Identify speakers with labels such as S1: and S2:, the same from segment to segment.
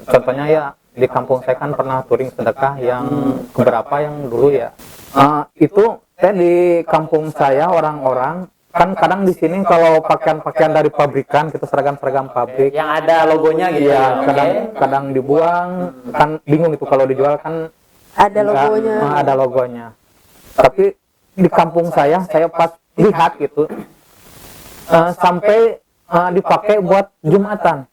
S1: Contohnya ya di kampung saya kan pernah touring sedekah yang beberapa yang dulu ya. Itu saya di kampung saya orang-orang kan kadang di sini kalau pakaian-pakaian dari pabrikan kita seragam-seragam pabrik
S2: yang ada logonya gitu
S1: ya kadang dibuang kan bingung itu kalau dijual kan
S3: Ada logonya.
S1: ada logonya. Tapi di kampung saya pas lihat gitu sampai dipakai buat Jumatan.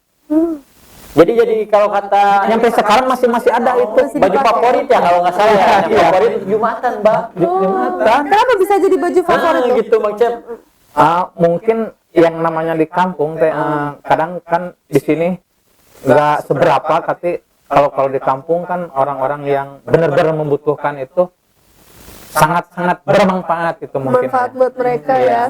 S2: Jadi kalau kata
S1: Sampai sekarang masih ada itu
S2: baju favorit ya kalau nggak salah ya. Favorit Jumatan, Mbak.
S1: Jumatan.
S3: Kenapa bisa jadi baju favorit tuh?
S2: Gitu Bang Cep.
S1: Mungkin yang namanya di kampung kadang kan di sini nggak seberapa, tapi kalau di kampung kan orang-orang yang benar-benar membutuhkan itu sangat-sangat bermanfaat itu mungkin.
S3: Manfaat buat mereka ya.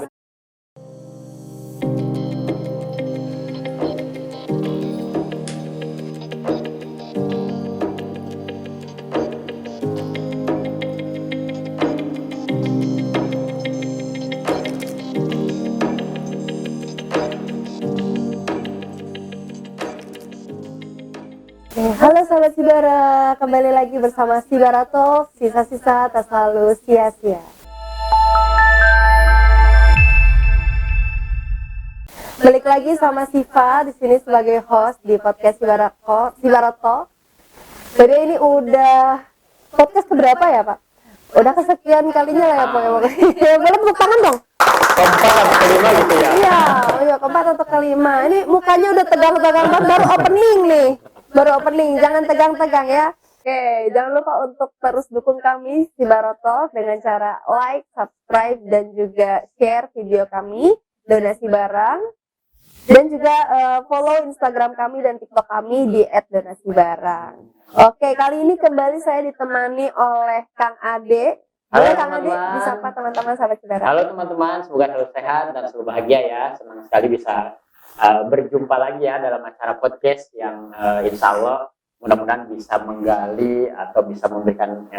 S3: Halo sahabat Sibara, kembali lagi bersama Sibara Talk, sisa-sisa tak selalu sia-sia. Balik lagi sama Siva di sini sebagai host di podcast Sibara Talk. Jadi ini udah podcast keberapa ya Pak? Udah kesekian kalinya lah ya Pak. Boleh tepuk tangan dong.
S2: Keempat atau kelima gitu ya.
S3: Iya, keempat atau kelima. Ini mukanya udah tegang-tegang banget, baru opening nih. Jangan tegang-tegang ya. Oke, jangan lupa untuk terus dukung kami Sibara Talk dengan cara like, subscribe, dan juga share video kami, donasi barang, dan juga follow Instagram kami dan TikTok kami di @donasibarang. Oke, kali ini kembali saya ditemani oleh Kang Ade.
S2: Halo
S3: Kang Ade,
S2: teman-teman.
S3: disapa teman-teman sahabat Sibara.
S2: Halo teman-teman, semoga selalu sehat dan selalu bahagia ya. Senang sekali bisa berjumpa lagi ya dalam acara podcast yang insya Allah mudah-mudahan bisa menggali atau bisa memberikan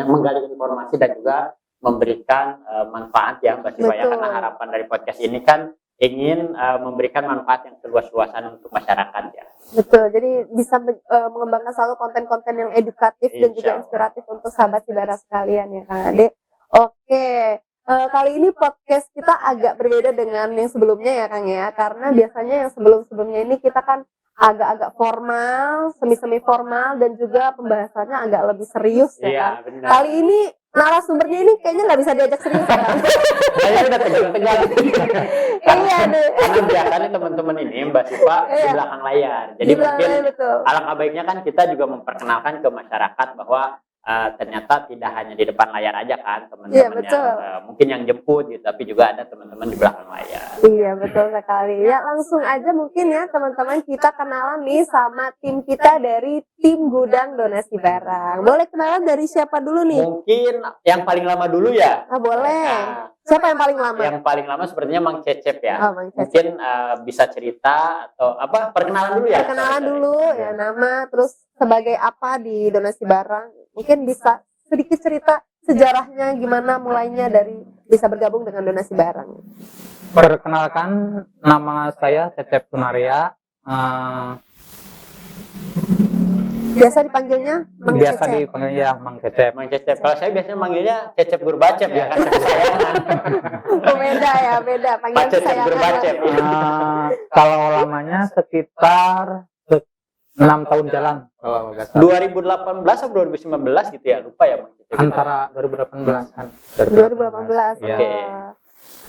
S2: menggali informasi dan juga memberikan manfaat ya Mbak Siva ya, karena harapan dari podcast ini kan ingin memberikan manfaat yang seluas-luasan untuk masyarakat ya.
S3: Betul, jadi bisa mengembangkan selalu konten-konten yang edukatif dan juga inspiratif untuk sahabat Sibara sekalian ya Kang Ade. Oke, kali ini podcast kita agak berbeda dengan yang sebelumnya ya Kang ya, karena biasanya yang sebelum-sebelumnya ini kita kan agak-agak formal, semi-semi formal, dan juga pembahasannya agak lebih serius ya kan.
S2: Benar.
S3: Kali ini narasumbernya ini kayaknya nggak bisa diajak serius ya kan.
S2: Kayaknya udah tegang-tegang.
S3: Iya deh.
S2: Karena biasanya teman-teman ini Mbak Siva di belakang layar. Jadi mungkin alangkah baiknya kan kita juga memperkenalkan ke masyarakat bahwa ternyata tidak hanya di depan layar aja kan teman-teman mungkin yang jemput gitu, tapi juga ada teman-teman di belakang layar.
S3: Iya betul sekali. Ya langsung aja mungkin ya teman-teman kita kenalan nih sama tim kita dari tim Gudang Donasi Barang. Boleh kenalan dari siapa dulu nih?
S2: Mungkin yang paling lama dulu ya.
S3: Boleh. Siapa yang paling lama?
S2: Yang paling lama sepertinya Mang Cecep ya.
S3: Mang Cecep.
S2: Mungkin bisa cerita atau perkenalan dulu ya.
S3: Perkenalan dulu ya, nama, terus sebagai apa di Donasi Barang. Mungkin bisa sedikit cerita sejarahnya gimana mulainya dari bisa bergabung dengan Donasi Barang.
S1: Perkenalkan, nama saya Cecep Sunaria.
S3: Biasa dipanggilnya Mang
S1: Biasa
S3: Cecep.
S1: dipanggilnya Mang Cecep.
S2: Mang Cecep. Kalau saya biasanya manggilnya Cecep Gurbacep ya kan.
S3: Beda ya, beda. Panggilan
S2: Cecep Gurbacep.
S1: Kalau lamanya sekitar 6 tahun jalan.
S2: 2018 atau 2019 gitu ya, lupa ya Mang Cecep.
S1: Antara 2018-an.
S3: 2018.
S1: Ya.
S2: Oke.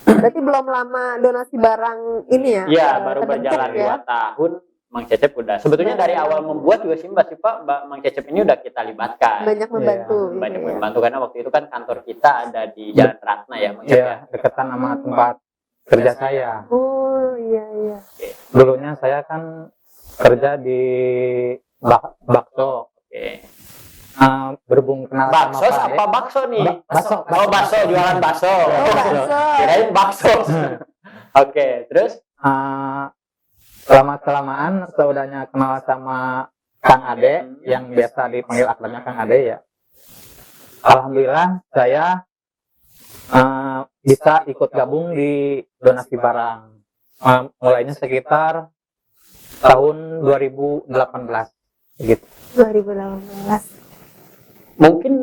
S3: Berarti belum lama Donasi Barang ini ya?
S2: Iya, baru berjalan 2 tahun. Mang Cecep udah. Sebetulnya dari awal membuat juga sih Mbak Siva, Mang Cecep ini udah kita libatkan.
S3: Banyak membantu.
S1: Ya,
S2: banyak membantu karena waktu itu kan kantor kita ada di Jalan Ratna ya, Mang Cecep.
S1: Iya, dekatan sama tempat kerja saya.
S3: Oh, iya.
S1: Dulunya saya kan kerja di bakso.
S2: Oke.
S1: Berhubung kenal
S2: Bakso
S1: sama Pak
S2: apa bakso nih?
S1: Bakso.
S2: Oh, bakso, jualan bakso.
S3: Bakso.
S2: Kirain bakso. Oke, terus
S1: lama-kelamaan saudanya kenal sama Kang Ade yang biasa dipanggil akrabnya Kang Ade ya. Alhamdulillah saya bisa ikut gabung di Donasi Barang. Mulainya sekitar tahun 2018 gitu.
S3: 2018.
S2: Mungkin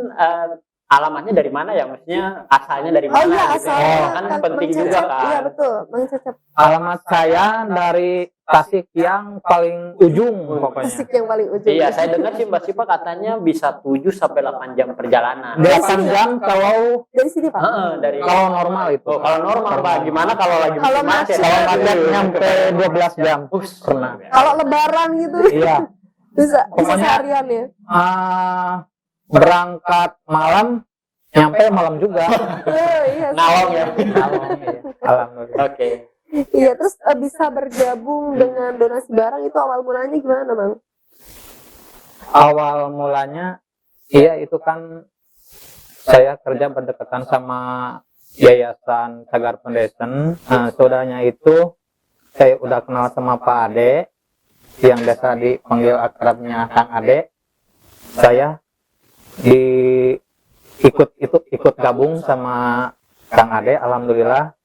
S2: alamatnya dari mana ya? Maksudnya asalnya dari mana?
S3: Oh iya,
S2: gitu.
S3: asalnya
S2: Kan
S3: Mang
S2: penting
S3: Cecep.
S2: juga kan.
S3: Iya betul, Mang Cecep.
S1: Alamat saya dari Tasik yang paling ujung pokoknya.
S3: Tasik yang paling ujung.
S2: Iya, saya dengar sih Mbak Sipa katanya bisa 7 sampai 8 jam perjalanan.
S1: 8 jam kalau
S3: Dari sini Pak.
S2: Dari
S1: normal itu.
S2: Oh, kalau normal Pak, gimana kalau lagi
S3: Kalau
S2: musim macet?
S3: macet.
S1: Kalau macet nyampe 12 jam pernah.
S3: Kalau lebaran gitu
S1: Iya.
S3: bisa
S1: Pokoknya-
S3: seharian ya.
S1: Berangkat malam, nyampe malam juga.
S3: Oh, iya.
S2: Ngalong ya.
S1: Alhamdulillah.
S2: Oke.
S3: Iya, terus bisa bergabung dengan donasi barang itu awal mulanya gimana, Bang?
S1: Awal mulanya, iya itu kan saya kerja berdekatan sama Yayasan Sagar Foundation. Nah, saudaranya itu saya udah kenal sama Pak Ade, yang biasa dipanggil akrabnya Kang Ade. Saya ikut gabung sama Kang Ade, alhamdulillah.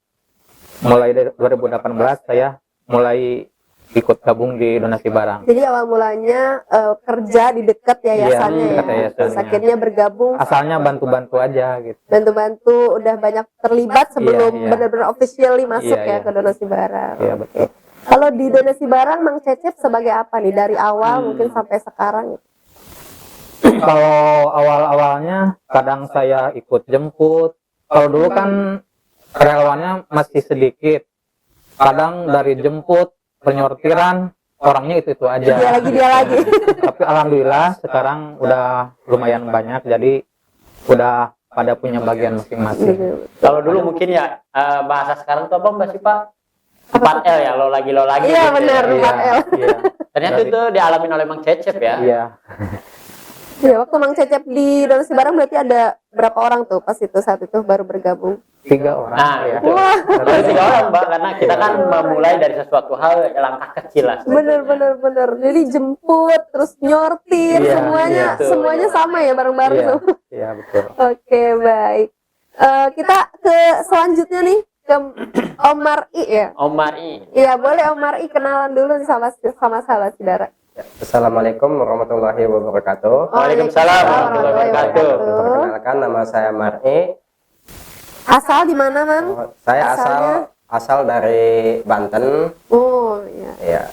S1: Mulai dari 2018 saya mulai ikut gabung di donasi barang.
S3: Jadi awal mulanya kerja di dekat yayasannya
S1: Iya, dekat
S3: ya.
S1: yayasannya.
S3: Terus akhirnya bergabung,
S1: Asalnya bantu-bantu aja gitu.
S3: bantu-bantu, udah banyak terlibat sebelum
S1: Iya.
S3: benar-benar officially masuk
S1: Iya,
S3: ya
S1: iya.
S3: ke donasi barang.
S1: Iya betul.
S3: Kalau di donasi barang, Mang Cecep sebagai apa nih dari awal mungkin sampai sekarang?
S1: Kalau awal-awalnya kadang saya ikut jemput. Kalau dulu kan relawannya masih sedikit. Kadang dari jemput, penyortiran, orangnya itu aja.
S3: Dia lagi.
S1: Tapi alhamdulillah sekarang udah lumayan banyak, jadi udah pada punya bagian masing-masing.
S2: Kalau dulu mungkin ya bahasa sekarang tuh apa Mbak Sipa? 4L ya, lo lagi
S3: Iya
S2: gitu
S3: benar,
S2: ya.
S3: 4L.
S1: Iya.
S2: Ternyata itu dialamin oleh Mang Cecep ya.
S1: Iya.
S3: Ya, waktu Mang Cecep di donasi barang berarti ada berapa orang tuh pas itu saat itu baru bergabung?
S1: 3 orang.
S2: Nah,
S1: ya.
S2: itu.
S3: Wah.
S2: Baru 3 orang Mbak, karena kita kan memulai dari sesuatu hal langkah kecil lah.
S3: Bener. Jadi jemput, terus nyortir,
S1: Iya,
S3: semuanya
S2: iya.
S3: semuanya sama ya bareng-bareng
S1: Iya,
S3: tuh.
S1: iya betul.
S3: Oke, baik. Kita ke selanjutnya nih ke Om Mar'i ya.
S2: Omar I.
S3: Iya, boleh Om Mar'i kenalan dulu nih sama sahabat Sidara.
S4: Assalamualaikum warahmatullahi wabarakatuh.
S2: Waalaikumsalam warahmatullahi wabarakatuh.
S4: Perkenalkan, nama saya Mar'i.
S3: Asal di mana, Mang?
S4: Saya
S3: Asalnya?
S4: asal dari Banten.
S3: Oh, iya.
S4: Ya,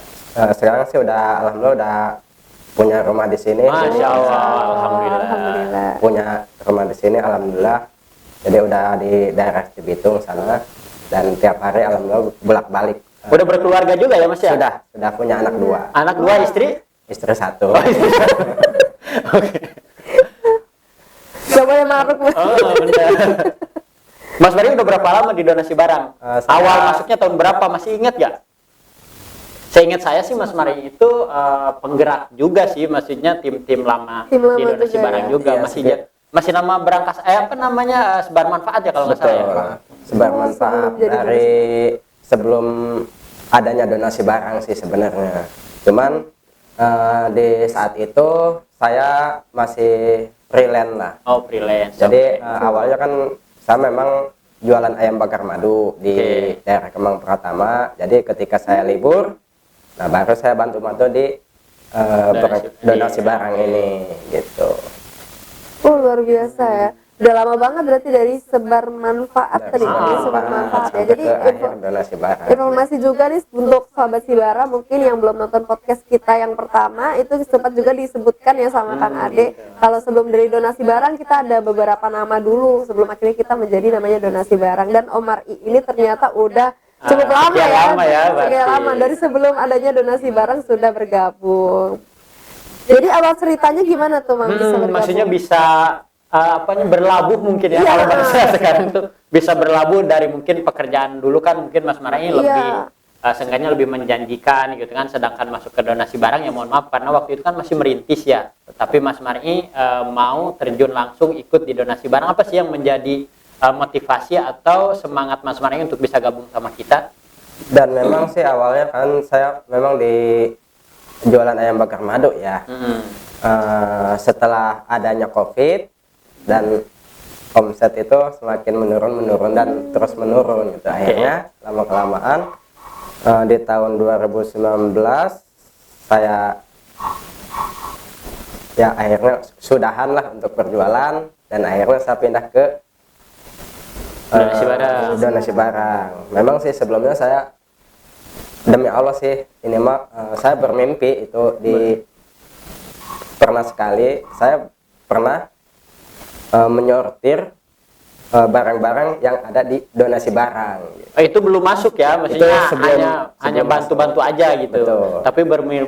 S4: sekarang sih alhamdulillah udah punya rumah di sini.
S2: Masya Allah, alhamdulillah.
S3: Alhamdulillah.
S4: Punya rumah di sini, alhamdulillah. Jadi udah di daerah Cibitung sana, dan tiap hari alhamdulillah bolak-balik.
S2: Udah berkeluarga juga ya Mas ya?
S4: Sudah punya anak 2.
S2: Anak 2, istri?
S4: Istri 1.
S3: Gak boleh maruk, Mas.
S2: Oh, benar. Mas Bari udah berapa lama di donasi barang?
S4: Saya-
S2: Awal masuknya tahun berapa? Masih ingat gak? Seingat saya sih Mas Mari itu penggerak juga sih, maksudnya tim-tim lama,
S3: Tim lama
S2: di donasi
S3: juga
S2: barang
S3: ya?
S2: juga.
S4: Iya,
S2: Masih nama berangkas apa namanya, sebar manfaat ya kalau nggak salah ya.
S4: Sebar
S3: Oh,
S4: manfaat
S3: sebelum jadi
S4: dari sebelum adanya donasi barang sih sebenarnya. Cuman di saat itu saya masih freelance lah.
S2: Oh, freelance.
S4: Jadi awalnya kan saya memang jualan ayam bakar madu di
S2: Oke.
S4: daerah Kemang Pratama. Jadi ketika saya libur, nah baru saya bantu-bantu di donasi barang ini gitu.
S3: Oh, luar biasa ya. Udah lama banget berarti dari sebar manfaat tadi, dari sebar manfaat ya.
S4: sampai
S3: Jadi
S4: ke akhir donasi barang.
S3: informasi juga nih untuk sahabat Sibara mungkin yang belum nonton podcast kita yang pertama itu sempat juga disebutkan ya sama Kang Ade. Kalau sebelum dari donasi barang kita ada beberapa nama dulu sebelum akhirnya kita menjadi namanya donasi barang, dan Om Mar'i ini ternyata udah cukup lama
S2: sekian
S3: ya.
S2: lama ya,
S3: Sekian
S2: berarti.
S3: lama dari sebelum adanya donasi barang sudah bergabung. Jadi awal ceritanya gimana tuh Mang bisa bergabung?
S2: Maksudnya bisa berlabuh mungkin ya,
S3: Iya.
S2: kalau bahasa sekarang tuh bisa berlabuh dari mungkin pekerjaan dulu kan mungkin Mas Mari
S3: Iya.
S2: lebih seenggaknya lebih menjanjikan gitu kan, sedangkan masuk ke donasi barang ya mohon maaf karena waktu itu kan masih merintis ya, tapi Mas Mari mau terjun langsung ikut di donasi barang. Apa sih yang menjadi motivasi atau semangat Mas Mari untuk bisa gabung sama kita?
S4: Dan memang sih awalnya kan saya memang di jualan ayam bakar madu ya. Setelah adanya COVID dan omset itu semakin menurun dan terus menurun gitu. Akhirnya lama kelamaan di tahun 2019 saya ya akhirnya sudahan lah untuk berjualan, dan akhirnya saya pindah ke
S2: Donasi barang.
S4: donasi barang. Memang sih sebelumnya saya, demi Allah sih, ini mah saya bermimpi itu pernah sekali saya pernah menyortir barang-barang yang ada di donasi barang.
S2: Itu belum masuk ya, maksudnya
S4: Itu
S2: hanya
S4: sebelum
S2: bantu-bantu aja gitu.
S4: Betul.
S2: Tapi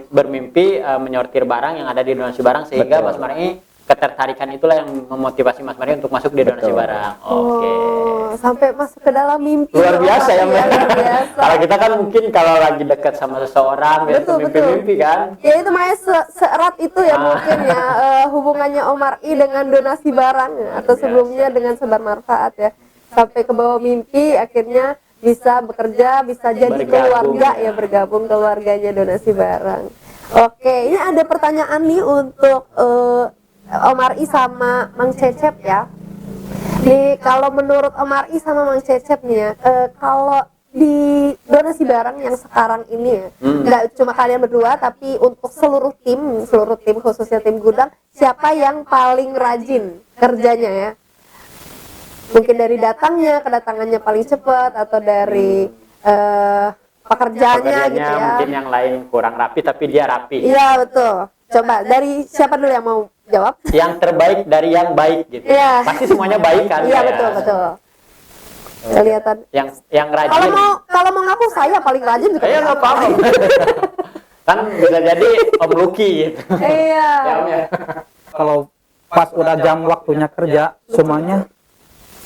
S2: bermimpi menyortir barang yang ada di donasi barang, sehingga
S4: Betul.
S2: Mas Mar'i ketertarikan itulah yang memotivasi Mas Mar'i untuk masuk di donasi
S4: Betul.
S2: barang. Oke.
S3: Oh, sampai masuk ke dalam mimpi.
S2: Luar biasa ya,
S3: Mbak.
S2: Mbak.
S3: Luar biasa.
S2: Kalau kita kan mungkin kalau lagi dekat sama seseorang ya
S3: Betul,
S2: mimpi-mimpi kan.
S3: Ya itu makanya seerat itu ya
S2: Ah.
S3: mungkin ya hubungannya Omar I dengan donasi barang ya, atau
S2: Biasa.
S3: sebelumnya dengan sebar manfaat ya, sampai ke bawah mimpi akhirnya bisa bekerja, bisa jadi
S2: Bergabung,
S3: keluarga
S2: ya.
S3: ya, bergabung keluarganya donasi barang. Oke, ini ada pertanyaan nih untuk Omar I sama Mang Cecep ya. Nih kalau menurut Omar I sama Mang Cecep nih ya, kalau di donasi barang yang sekarang ini ya, nggak cuma kalian berdua tapi untuk seluruh tim khususnya tim gudang, siapa yang paling rajin kerjanya ya? Mungkin dari kedatangannya paling cepat, atau dari pekerjaannya gitu ya.
S2: Mungkin yang lain kurang rapi tapi dia rapi.
S3: Iya betul. Coba dari siapa dulu yang mau jawab?
S2: Yang terbaik dari yang baik gitu.
S3: Iya.
S2: Pasti semuanya baik kan?
S3: Iya
S2: ya?
S3: betul. Kelihatan.
S2: Yang rajin.
S3: Kalau mau ngaku saya paling rajin juga.
S2: Ayo nggak apa-apa. Kan bisa jadi Om Lucky gitu.
S3: Iya.
S2: Ya, Om ya.
S1: Kalau pas udah jam waktunya kerja, semuanya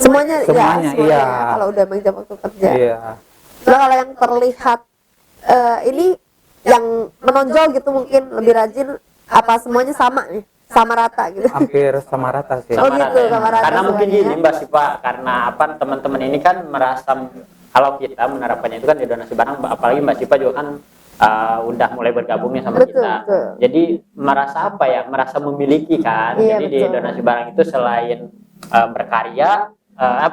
S3: Semuanya
S1: Semuanya,
S3: ya,
S1: iya.
S3: kalau udah jam waktu kerja.
S1: iya.
S3: Cuma kalau yang terlihat ini yang menonjol gitu mungkin lebih rajin, apa semuanya sama nih, sama rata gitu.
S1: Hampir sama rata sih.
S3: Oh, gitu, sama rata
S2: Karena mungkin
S3: semuanya.
S2: gini Mbak Sipa, karena apa, teman-teman ini kan merasa kalau kita menerapkannya itu kan di donasi barang, apalagi Mbak Sipa juga kan udah mulai bergabungnya sama
S3: Betul,
S2: kita.
S3: betul.
S2: Jadi merasa apa ya? Merasa memiliki kan.
S3: Iya,
S2: Jadi di
S3: betul.
S2: donasi barang itu selain berkarya,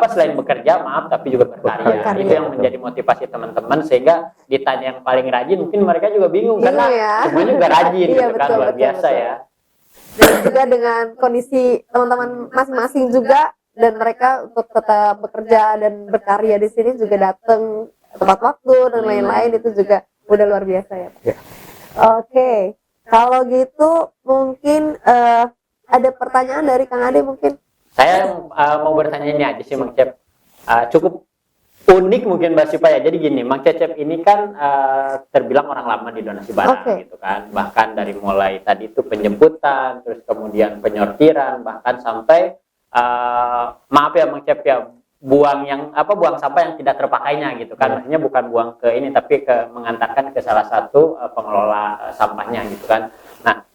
S2: selain bekerja, maaf, tapi juga berkarya.
S3: Berkarya.
S2: Itu yang menjadi motivasi teman-teman, sehingga ditanya yang paling rajin, mungkin mereka juga bingung
S3: Bingung
S2: karena
S3: ya.
S2: semuanya juga rajin
S3: Iya,
S2: gitu kan,
S3: betul,
S2: luar
S3: betul,
S2: biasa
S3: betul.
S2: ya.
S3: Dan juga dengan kondisi teman-teman masing-masing juga, dan mereka untuk tetap bekerja dan berkarya di sini juga datang tepat waktu dan lain-lain, itu juga udah luar biasa ya.
S1: Iya.
S3: Oke, kalau gitu mungkin ada pertanyaan dari Kang Ade mungkin.
S2: Saya mau bertanya ini aja sih Mang Cep. Cukup unik mungkin Mbak Sipa ya. Jadi gini, Mang Cecep ini kan terbilang orang lama di donasi barang
S3: Oke.
S2: gitu kan. Bahkan dari mulai tadi itu penjemputan, terus kemudian penyortiran, bahkan sampai maaf ya Mang Cep ya, buang sampah yang tidak terpakainya gitu kan. Maksudnya bukan buang ke ini, tapi mengantarkan ke salah satu pengelola sampahnya gitu kan. Nah,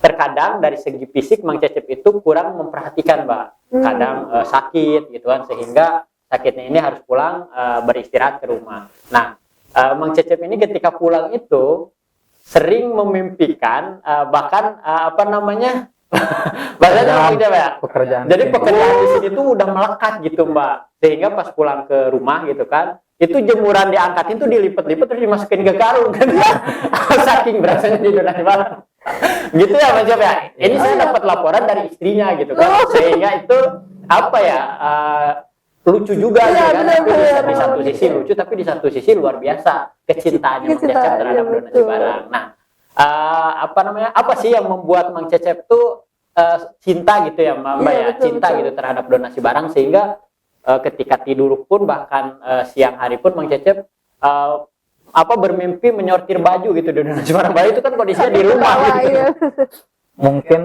S2: terkadang dari segi fisik Mang Cecep itu kurang memperhatikan Mbak. Kadang sakit gitu kan, sehingga sakitnya ini harus pulang beristirahat ke rumah. Nah, Mang Cecep ini ketika pulang itu sering memimpikan bahkan bahasanya Mang Cecep ya.
S1: Pekerjaan.
S2: Jadi pekerjaan di sini tuh udah melekat gitu Mbak, sehingga pas pulang ke rumah gitu kan, itu jemuran diangkatin tuh dilipat-lipat terus dimasukin ke karung kan. Saking berasanya di donasi barang. Gitu ya Mas Jop ya. Ini saya dapat laporan dari istrinya gitu kan, sehingga itu apa ya, lucu juga
S3: Iya,
S2: gitu kan.
S3: benar,
S2: Tapi
S3: benar,
S2: di satu
S3: benar.
S2: sisi lucu, tapi di satu sisi luar biasa kecintaannya Mang
S3: Kecintaan,
S2: Cecep terhadap
S3: iya,
S2: donasi
S3: betul.
S2: barang. Nah, apa sih yang membuat Mang Cecep tuh cinta gitu ya Mbak
S3: Iya,
S2: ya,
S3: betul,
S2: cinta
S3: betul.
S2: gitu terhadap donasi barang, sehingga ketika tidur pun, bahkan siang hari pun Mang Cecep bermimpi menyortir baju gitu di donasi barang. Itu kan kondisinya di rumah
S3: Ketawa,
S2: gitu.
S3: iya.
S1: Mungkin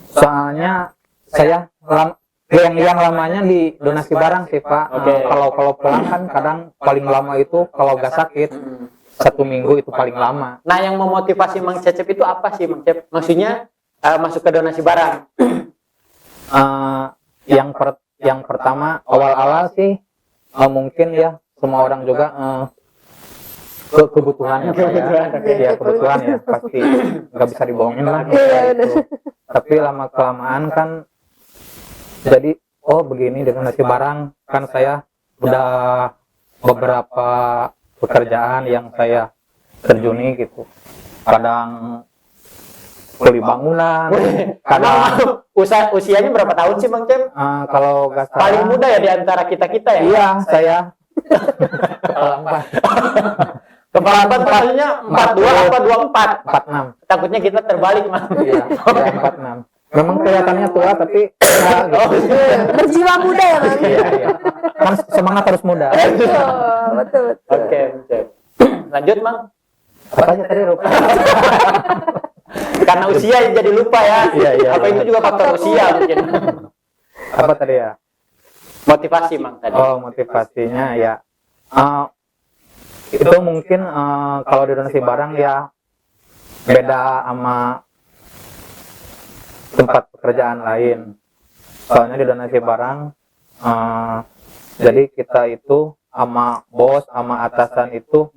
S1: soalnya saya yang lamanya di donasi barang sih Pak.
S2: Oke.
S1: Kalau pulang kan kadang paling lama itu kalau nggak sakit 1 minggu itu paling lama.
S2: Nah, yang memotivasi Mang Cecep itu apa sih Mang Cecep? Maksudnya masuk ke donasi barang.
S1: Yang pertama awal-awal sih mungkin ya semua orang juga kebutuhan ya Pak ya. Iya, kebutuhan ya pasti nggak bisa dibohongin lah.
S3: Iya,
S1: Itu. Tapi lama kelamaan kan jadi begini dengan donasi barang kan saya udah beberapa pekerjaan yang saya terjuni gitu. Kadang kuli bangunan, kadang
S2: Usianya berapa tahun sih Bang Cep?
S1: kalau nggak salah,
S2: Paling muda ya di antara kita-kita ya?
S1: iya saya
S2: Kepala empat maksudnya 42 apa 24?
S1: 46.
S2: Takutnya kita terbalik Mas.
S1: Iya, saya 46. Memang kelihatannya tua tapi ya, gitu.
S3: Berjiwa muda ya, Bang.
S1: Iya, iya. Kan semangat harus muda.
S3: Betul.
S2: Oke, Cep. Lanjut Bang.
S1: Apa aja tadi lupa?
S2: Karena usia jadi lupa ya.
S1: Iya.
S2: Apa itu juga faktor usia mungkin.
S1: Apa tadi ya?
S2: Motivasi Bang tadi.
S1: Oh, motivasinya ya. Itu mungkin kalau di donasi barang ya beda sama tempat pekerjaan lain. Soalnya di donasi barang, jadi kita itu sama bos, sama atasan itu,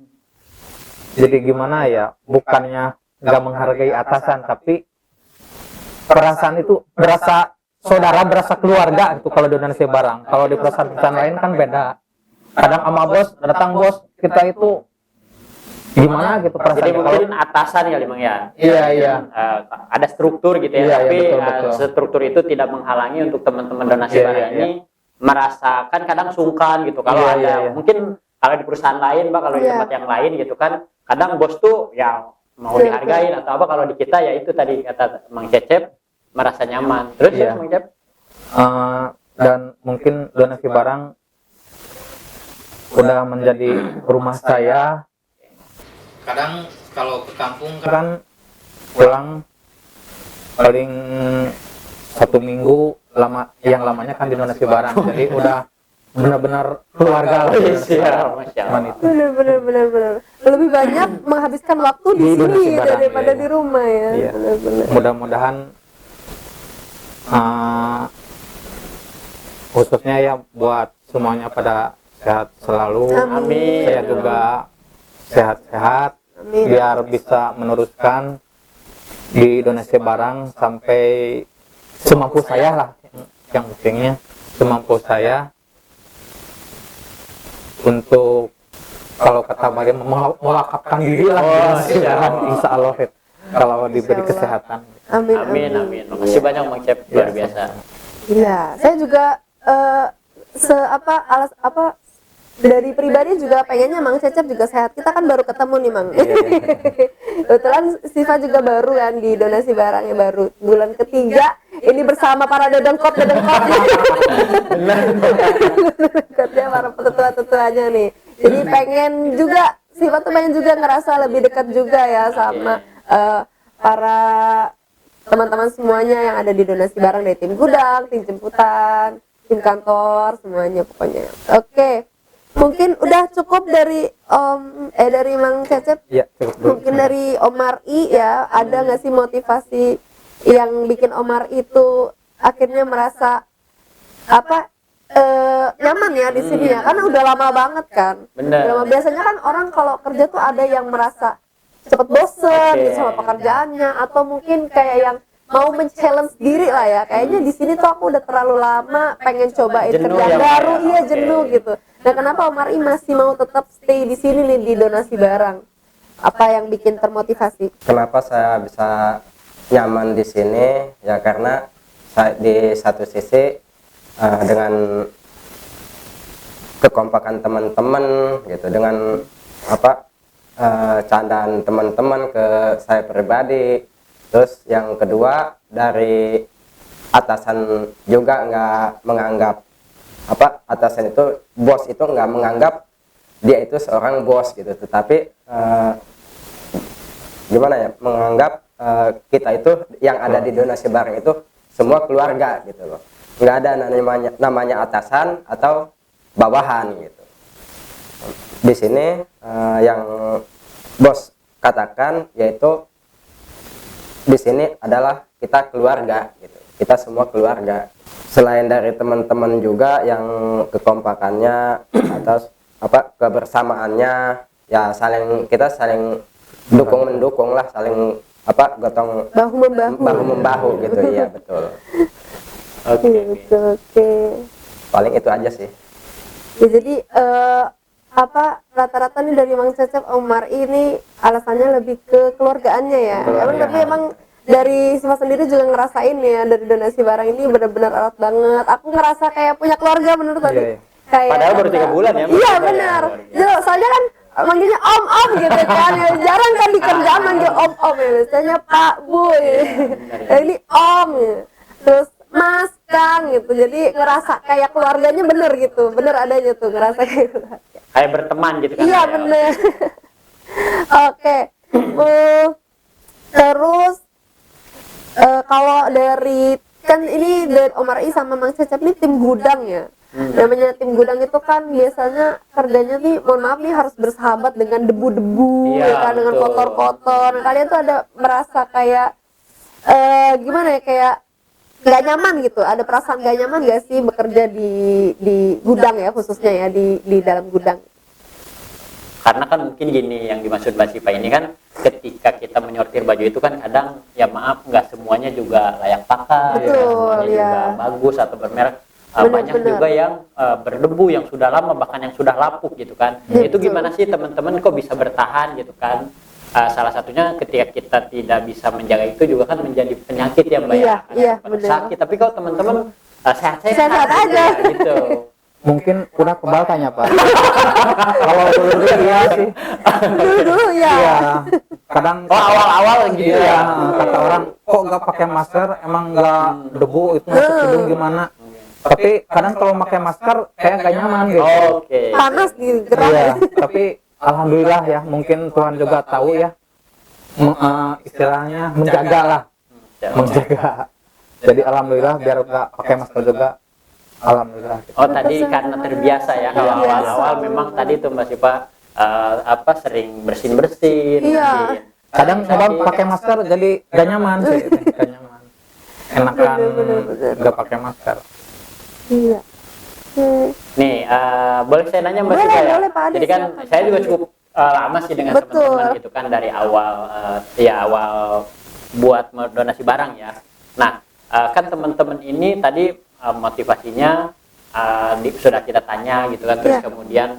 S1: jadi gimana ya? Bukannya nggak menghargai atasan, tapi perasaan itu berasa saudara, berasa keluarga itu kalau di donasi barang. Kalau di perusahaan lain kan beda. Kadang sama bos, datang bos, kita itu gimana gitu
S2: Jadi
S1: perasaannya.
S2: mungkin atasan kali Bang ya.
S1: Iya.
S2: Ada struktur gitu ya,
S1: Iya,
S2: tapi
S1: betul.
S2: struktur itu tidak menghalangi untuk teman-teman donasi
S1: Iya,
S2: barang
S1: iya,
S2: ini merasakan kadang sungkan gitu. Kalau
S1: Iya,
S2: ada
S1: iya.
S2: mungkin kalau di perusahaan lain, Bang, kalau di
S3: Iya.
S2: tempat yang lain gitu kan, kadang bos tuh yang mau
S3: Betul.
S2: dihargain atau apa. Kalau di kita ya itu tadi kata Mang Cecep merasa nyaman. Terus
S1: Iya.
S2: ya Mang Cecep.
S1: Dan mungkin donasi barang udah menjadi rumah saya. Kadang kalau ke kampung kan pulang paling 1 minggu, yang lamanya kan di donasi barang. Jadi udah benar-benar keluarga lah.
S2: Iya, Masya Allah.
S1: Cuman itu.
S3: Benar. Lebih banyak menghabiskan waktu di
S1: Di
S3: sini
S1: donasi barang,
S3: daripada
S1: iya.
S3: di rumah ya.
S1: Iya.
S3: Benar.
S1: Mudah-mudahan khususnya ya buat semuanya pada sehat selalu.
S2: Amin.
S1: Saya juga sehat-sehat
S3: Amin.
S1: biar bisa meneruskan di donasi barang sampai semampu saya lah. Yang pentingnya semampu saya untuk, kalau kata Maria, mewakafkan diri lah. Insya Allah kalau diberi
S3: Insya Allah.
S1: kesehatan.
S2: Amin. Makasih banyak Mang Cep, luar biasa.
S3: Iya, saya juga dari pribadi juga pengennya Mang Cecep juga sehat. Kita kan baru ketemu nih Mang.
S1: Iya.
S3: Kebetulan Siva juga baru kan di donasi barangnya baru bulan ketiga ini bersama para dedengkot. Dedengkotnya para tetua-tetuanya nih. Jadi pengen juga Siva tuh pengen juga ngerasa lebih dekat juga ya sama para teman-teman semuanya yang ada di donasi barang dari tim gudang, tim jemputan, tim kantor, semuanya pokoknya. Oke. Mungkin udah cukup dari dari Mang Cecep.
S1: Iya, cukup dulu.
S3: Mungkin dari Om Mar'i ya, ada nggak sih motivasi yang bikin Om Mar'i itu akhirnya merasa nyaman ya di sini ya? Karena udah lama banget kan.
S2: Bener.
S3: Udah lama. Biasanya kan orang kalau kerja tuh ada yang merasa cepet bosen
S2: Oke.
S3: gitu sama pekerjaannya, atau mungkin kayak yang mau men-challenge diri lah ya. Kayaknya di sini tuh aku udah terlalu lama, pengen cobain
S2: Jenuh
S3: kerjaan
S2: ya,
S3: baru,
S2: Mbak?
S3: iya
S2: Oke.
S3: jenuh gitu. Nah, kenapa Om Mar'i masih mau tetap stay di sini nih di donasi barang? Apa yang bikin termotivasi?
S4: Kenapa saya bisa nyaman di sini? Ya karena di satu sisi dengan kekompakan teman-teman gitu, dengan candaan teman-teman ke saya pribadi. Terus yang kedua, dari atasan juga nggak menganggap atasan itu, bos itu nggak menganggap dia itu seorang bos gitu, tetapi gimana ya, menganggap kita itu yang ada di donasi barang itu semua keluarga gitu loh. Nggak ada namanya atasan atau bawahan gitu. Di sini yang bos katakan yaitu di sini adalah kita keluarga gitu. Kita semua keluarga. Selain dari teman-teman juga yang kekompakannya atau kebersamaannya, ya kita saling dukung mendukung lah, saling gotong
S3: Bahu
S4: membahu gitu. Iya betul.
S2: Oke.
S3: Oke.
S4: Paling itu aja sih.
S3: Ya, jadi rata-rata nih dari Mang Cecep Omar ini alasannya lebih ke keluargaannya ya. Emang tapi emang dari Siva sendiri juga ngerasain ya dari donasi barang ini benar-benar erat banget. Aku ngerasa kayak punya keluarga menurut tadi.
S1: Iya.
S3: Kayak
S2: Padahal baru 3 bulan ya.
S3: Iya benar. Soalnya kan manggilnya om gitu kan. Ya, jarang kan di kerjaan manggil om ya. Biasanya Pak, Bu. Ya. Ini om ya. Terus Mas Kang gitu. Jadi ngerasa kayak keluarganya bener gitu. Bener adanya tuh ngerasa kayak keluarga.
S2: Kayak berteman gitu kan.
S3: Iya
S2: ya.
S3: bener. Oke. Terus kalau dari kan ini dari Omar I sama Mang Cecep ini tim gudang ya. Namanya tim gudang itu kan biasanya kerjanya nih, mohon maaf nih, harus bersahabat dengan debu-debu,
S2: Iya,
S3: ya kan, dengan
S2: betul.
S3: kotor-kotor. Nah, kalian tuh ada merasa kayak gimana ya, kayak nggak nyaman gitu? Ada perasaan nggak nyaman gak sih bekerja di gudang ya, khususnya ya di dalam gudang?
S2: Karena kan mungkin gini yang dimaksud Mbak Siva ini kan ketika kita menyortir baju itu kan kadang ya maaf nggak semuanya juga layak pakai,
S3: Betul,
S2: nggak semuanya
S3: ya.
S2: juga bagus atau bermerek.
S3: Benar,
S2: Banyak
S3: benar.
S2: juga yang berdebu yang sudah lama bahkan yang sudah lapuk gitu kan.
S3: Betul.
S2: Itu gimana sih teman-teman kok bisa bertahan gitu kan? Salah satunya ketika kita tidak bisa menjaga itu juga kan menjadi penyakit ya Mbak
S3: Iya,
S2: ya.
S3: iya,
S2: Kadang
S3: benar.
S2: sakit tapi kalau teman-teman sehat-sehat
S3: Sehat aja.
S2: gitu.
S1: Mungkin udah kebal tanya Pak. Kalau dulu iya sih.
S3: Dulu ya.
S1: Iya. Kadang
S2: Oh awal-awal gitu
S1: iya,
S2: ya.
S1: kata orang kok nggak pakai masker, emang nggak debu itu masuk hidung gimana? Tapi kadang kalau pakai masker kayak nggak nyaman gitu.
S2: Oke.
S3: Panas gitu, gerah.
S1: Iya, tapi alhamdulillah ya, mungkin Tuhan juga tahu ya, istilahnya menjaga lah, menjaga. Jadi alhamdulillah biar nggak pakai masker juga, alhamdulillah.
S2: Oh tadi karena terbiasa ya kalau
S3: Terbiasa.
S2: awal-awal memang tadi tuh Mbak Siva sering bersin-bersin.
S3: Iya.
S1: Kadang coba pakai masker jadi gak nyaman sih, gak nyaman. Enakan
S3: Bener.
S1: nggak pakai masker.
S3: Iya.
S2: Nih boleh saya nanya Mbak
S3: Boleh,
S2: Siva ya?
S3: boleh, Pak Ade,
S2: Jadi kan
S3: silakan.
S2: saya juga cukup lama sih dengan
S3: Betul.
S2: teman-teman gitu kan dari awal awal buat donasi barang ya. Nah kan teman-teman ini tadi motivasinya sudah kita tanya gitu kan, terus
S3: Iya.
S2: kemudian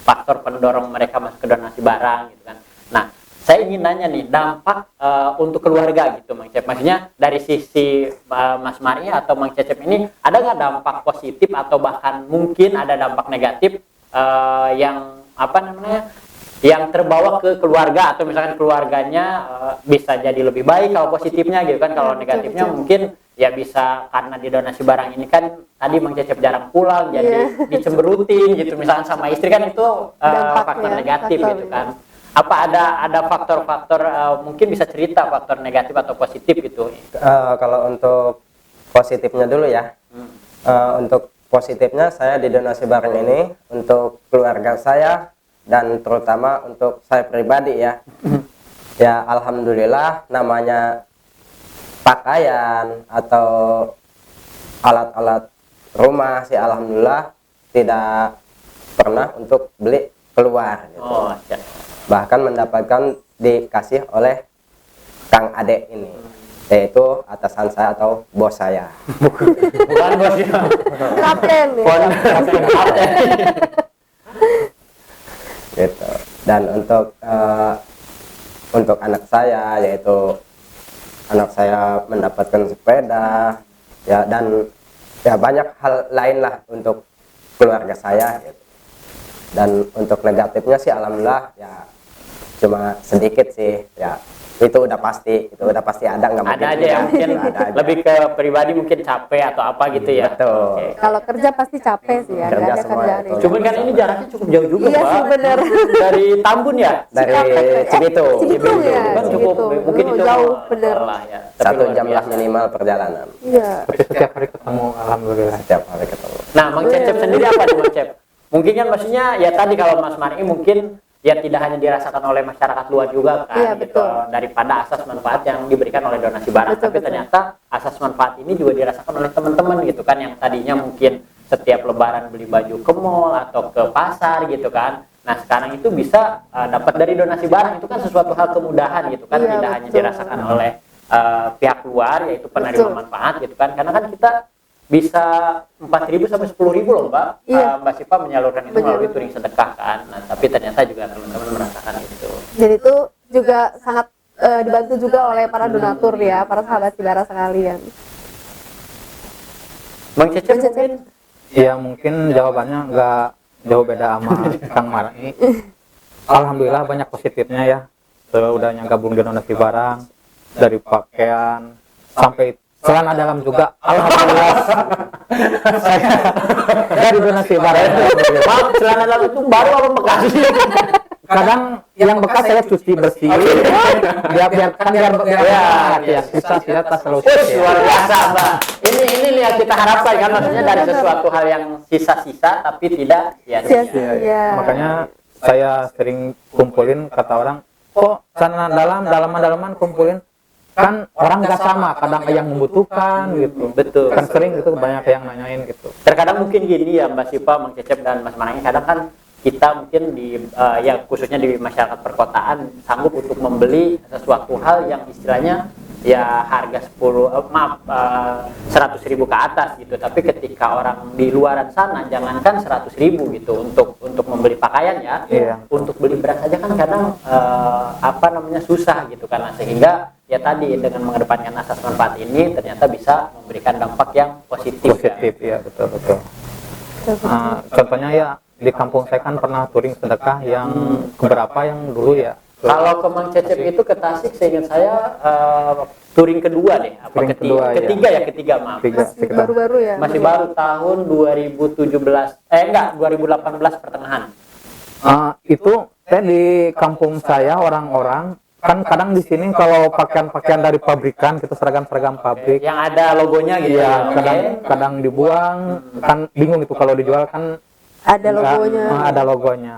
S2: faktor pendorong mereka masuk ke donasi barang gitu kan. Nah saya ingin nanya nih dampak untuk keluarga gitu Mang Cecep, maksudnya dari sisi Mas Maria atau Mang Cecep ini ada nggak dampak positif atau bahkan mungkin ada dampak negatif yang yang terbawa ke keluarga, atau misalkan keluarganya bisa jadi lebih baik kalau positifnya gitu kan, kalau negatifnya
S3: betul.
S2: mungkin ya bisa karena di donasi barang ini kan tadi Mang Cecep jarang pulang jadi
S3: Iya.
S2: dicemberutin gitu misalkan sama istri kan, itu
S3: Dampaknya,
S2: faktor negatif
S3: faktor,
S2: gitu
S3: ya.
S2: kan. Apa ada faktor-faktor mungkin bisa cerita faktor negatif atau positif gitu?
S4: Kalau untuk positifnya dulu ya. Untuk positifnya saya di donasi barang ini untuk keluarga saya dan terutama untuk saya pribadi ya. Ya alhamdulillah, namanya pakaian atau alat-alat rumah sih alhamdulillah tidak pernah untuk beli keluar gitu.
S2: Oh, ya.
S4: Bahkan mendapatkan dikasih oleh Kang Ade ini, yaitu atasan saya atau bos saya.
S2: Bukan bos ya.
S3: Kapten ya.
S4: Gitu. Dan untuk anak saya, yaitu anak saya mendapatkan sepeda ya, dan ya banyak hal lain lah untuk keluarga saya gitu. Dan untuk negatifnya sih alhamdulillah ya cuma sedikit sih ya, itu udah pasti ada, nggak mungkin
S2: Ada aja ya,
S4: tidak.
S2: mungkin
S4: Ada aja.
S2: lebih ke pribadi mungkin capek atau apa gitu ya.
S4: Betul.
S2: Oke.
S3: Kalau kerja pasti capek sih ya,
S4: Kerja
S3: nggak ada
S4: semua
S3: kerjaan
S4: itu.
S3: ini.
S2: Cuman kan ini jaraknya cukup jauh juga
S3: Iya
S2: Pak.
S3: sih, bener.
S2: Dari Tambun ya.
S4: Dari
S3: Cikampek.
S4: Cibitung.
S3: Cibitung ya,
S2: Kan cukup
S3: Cibitung.
S2: mungkin itu
S3: Jauh, bener.
S2: lah ya. Tapi
S4: 1
S2: luar
S4: jam lah
S2: biasa.
S4: minimal perjalanan.
S3: Iya.
S1: Tapi setiap hari ketemu, alhamdulillah.
S4: Setiap hari ketemu.
S2: Nah, Mang Cecep sendiri apa nih Mang Cecep? Mungkin kan maksudnya ya tadi kalau Mas Mari mungkin ya tidak hanya dirasakan oleh masyarakat luar juga kan,
S3: Iya,
S2: gitu,
S3: betul.
S2: daripada asas manfaat yang diberikan oleh donasi barang,
S3: Betul,
S2: tapi
S3: betul.
S2: ternyata asas manfaat ini juga dirasakan oleh teman-teman gitu kan, yang tadinya mungkin setiap lebaran beli baju ke mall atau ke pasar gitu kan. Nah sekarang itu bisa dapat dari donasi barang, itu kan sesuatu hal kemudahan gitu kan,
S3: Iya,
S2: tidak hanya
S3: betul.
S2: dirasakan oleh pihak luar yaitu penerima
S3: Betul.
S2: manfaat gitu kan, karena kan kita bisa 4.000 sampai 10.000 loh Mbak.
S3: Iya.
S2: Mbak Sipa menyalurkan itu melalui
S3: Menyalurkan.
S2: touring sedekah kan. Nah, tapi ternyata juga teman-teman merasakan itu.
S3: Dan itu juga sangat dibantu juga oleh para donatur ya, para sahabat Sibara sekalian.
S2: Bang Cecep
S3: Bang Cecep.
S2: mungkin
S1: Ya mungkin jawabannya nggak jauh beda sama Kang Marani. Alhamdulillah banyak positifnya ya. Udahnya gabung di donasi barang, dari pakaian sampai celana dalam juga. Alhamdulillah. Saya dari donasi barang.
S2: maaf, celana dalam itu baru apa bekas?
S1: Kadang yang bekas saya cuci bersih. biar ya kita tas selalu cuci.
S2: Luar biasa Mbak. Ini nih yang kita harapkan kan, maksudnya dari sesuatu hal yang sisa-sisa tapi tidak sia-sia.
S3: Sia-sia.
S1: Makanya saya sering kumpulin, kata orang, kok celana dalaman kumpulin, kan orang nggak sama, kadang yang membutuhkan gitu.
S2: Betul.
S1: Kan sering gitu banyak yang nanyain gitu.
S2: Terkadang mungkin gini ya Mbak Sipa, Bang Cecep dan Mas Manangi, kadang kan kita mungkin di ya khususnya di masyarakat perkotaan sanggup untuk membeli sesuatu hal yang istilahnya ya harga 100.000 ke atas gitu, tapi ketika orang di luaran sana jangankan 100.000 gitu untuk membeli pakaian ya,
S1: Iya.
S2: untuk beli beras saja kan kadang susah gitu, karena sehingga ya tadi dengan mengedepankan asas manfaat ini ternyata bisa memberikan dampak yang positif.
S1: Positif ya, betul. Contohnya ya di kampung saya kan pernah touring sedekah yang beberapa yang dulu ya.
S2: Kalau ke Mang Cecep itu ke Tasik, seingat saya touring kedua deh, apa
S1: Touring kedua,
S2: ketiga maaf.
S3: Masih baru-baru ya.
S2: Masih baru tahun 2017, 2018 pertengahan.
S1: Itu saya di kampung saya orang-orang kan kadang di sini kalau pakaian-pakaian dari pabrikan gitu, seragam-seragam pabrik,
S2: Yang ada logonya gitu.
S1: iya
S2: Oke.
S1: kadang dibuang, kan bingung itu kalau dijual kan
S3: Ada
S1: nggak-
S3: logonya.
S1: ada logonya.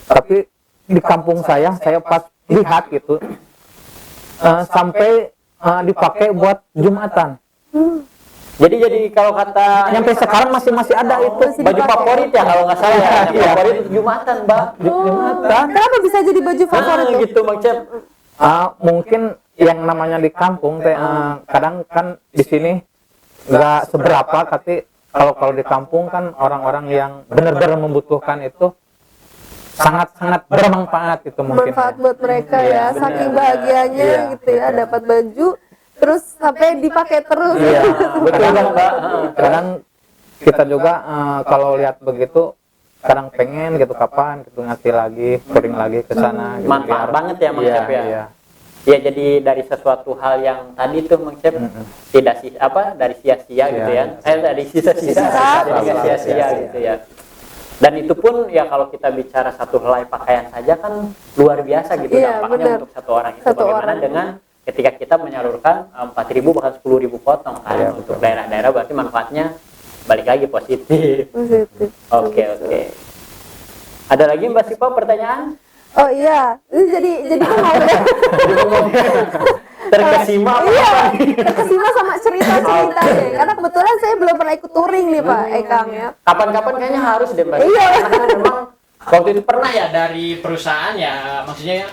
S1: Tapi di kampung saya pas lihat gitu sampai dipakai buat Jumatan.
S2: Jadi kalau kata
S1: Sampai sekarang masih ada itu
S3: Masih
S2: baju
S3: dipakai.
S2: favorit ya kalau nggak salah ya. Yang
S1: Iya.
S2: favorit Jumatan, Mbak.
S1: Jumatan.
S3: Kenapa bisa jadi baju favorit tuh?
S2: Gitu Bang Cep.
S1: Mungkin yang namanya di kampung teh kadang kan di sini nggak seberapa, tapi kalau di kampung kan orang-orang yang benar-benar membutuhkan itu sangat bermanfaat itu mungkin.
S3: Manfaat buat mereka
S1: Iya,
S3: ya,
S1: benar.
S3: saking bahagianya
S1: Iya,
S3: gitu ya, dapat baju terus sampai dipakai terus.
S1: Iya,
S2: Betul kan, Mbak?
S1: Kadang kita juga kalau lihat begitu kadang pengen gitu kapan gitu ngasih lagi, touring lagi ke sana gitu,
S2: Manfaat banget ya Mang
S1: iya,
S2: Cep ya.
S1: iya.
S2: Ya jadi dari sesuatu hal yang tadi tuh Mang Cep tidak dari sia-sia gitu ya. Dari sisa-sisa
S3: Sisa.
S2: jadi nggak sia-sia gitu ya. Dan itu pun ya kalau kita bicara satu helai pakaian saja kan luar biasa gitu
S3: Iya,
S2: dampaknya
S3: benar.
S2: untuk satu orang itu.
S3: Satu
S2: Bagaimana
S3: orang.
S2: dengan ketika kita menyalurkan 4.000 bahkan 10.000 potong kan
S1: Iya,
S2: untuk daerah-daerah, berarti manfaatnya balik lagi positif.
S3: Positif.
S2: Oke. Ada lagi Mbak Sipa pertanyaan?
S3: Oh iya, ini jadi kan ngobrol.
S2: Terkesima apa?
S3: Iya, terkesima sama cerita-ceritanya. Karena kebetulan saya belum pernah ikut touring nih Pak Ekang ya.
S2: Kapan-kapan kayaknya harus deh Mbak.
S3: Iya.
S2: Karena kan memang waktu itu pernah ya dari perusahaan ya, maksudnya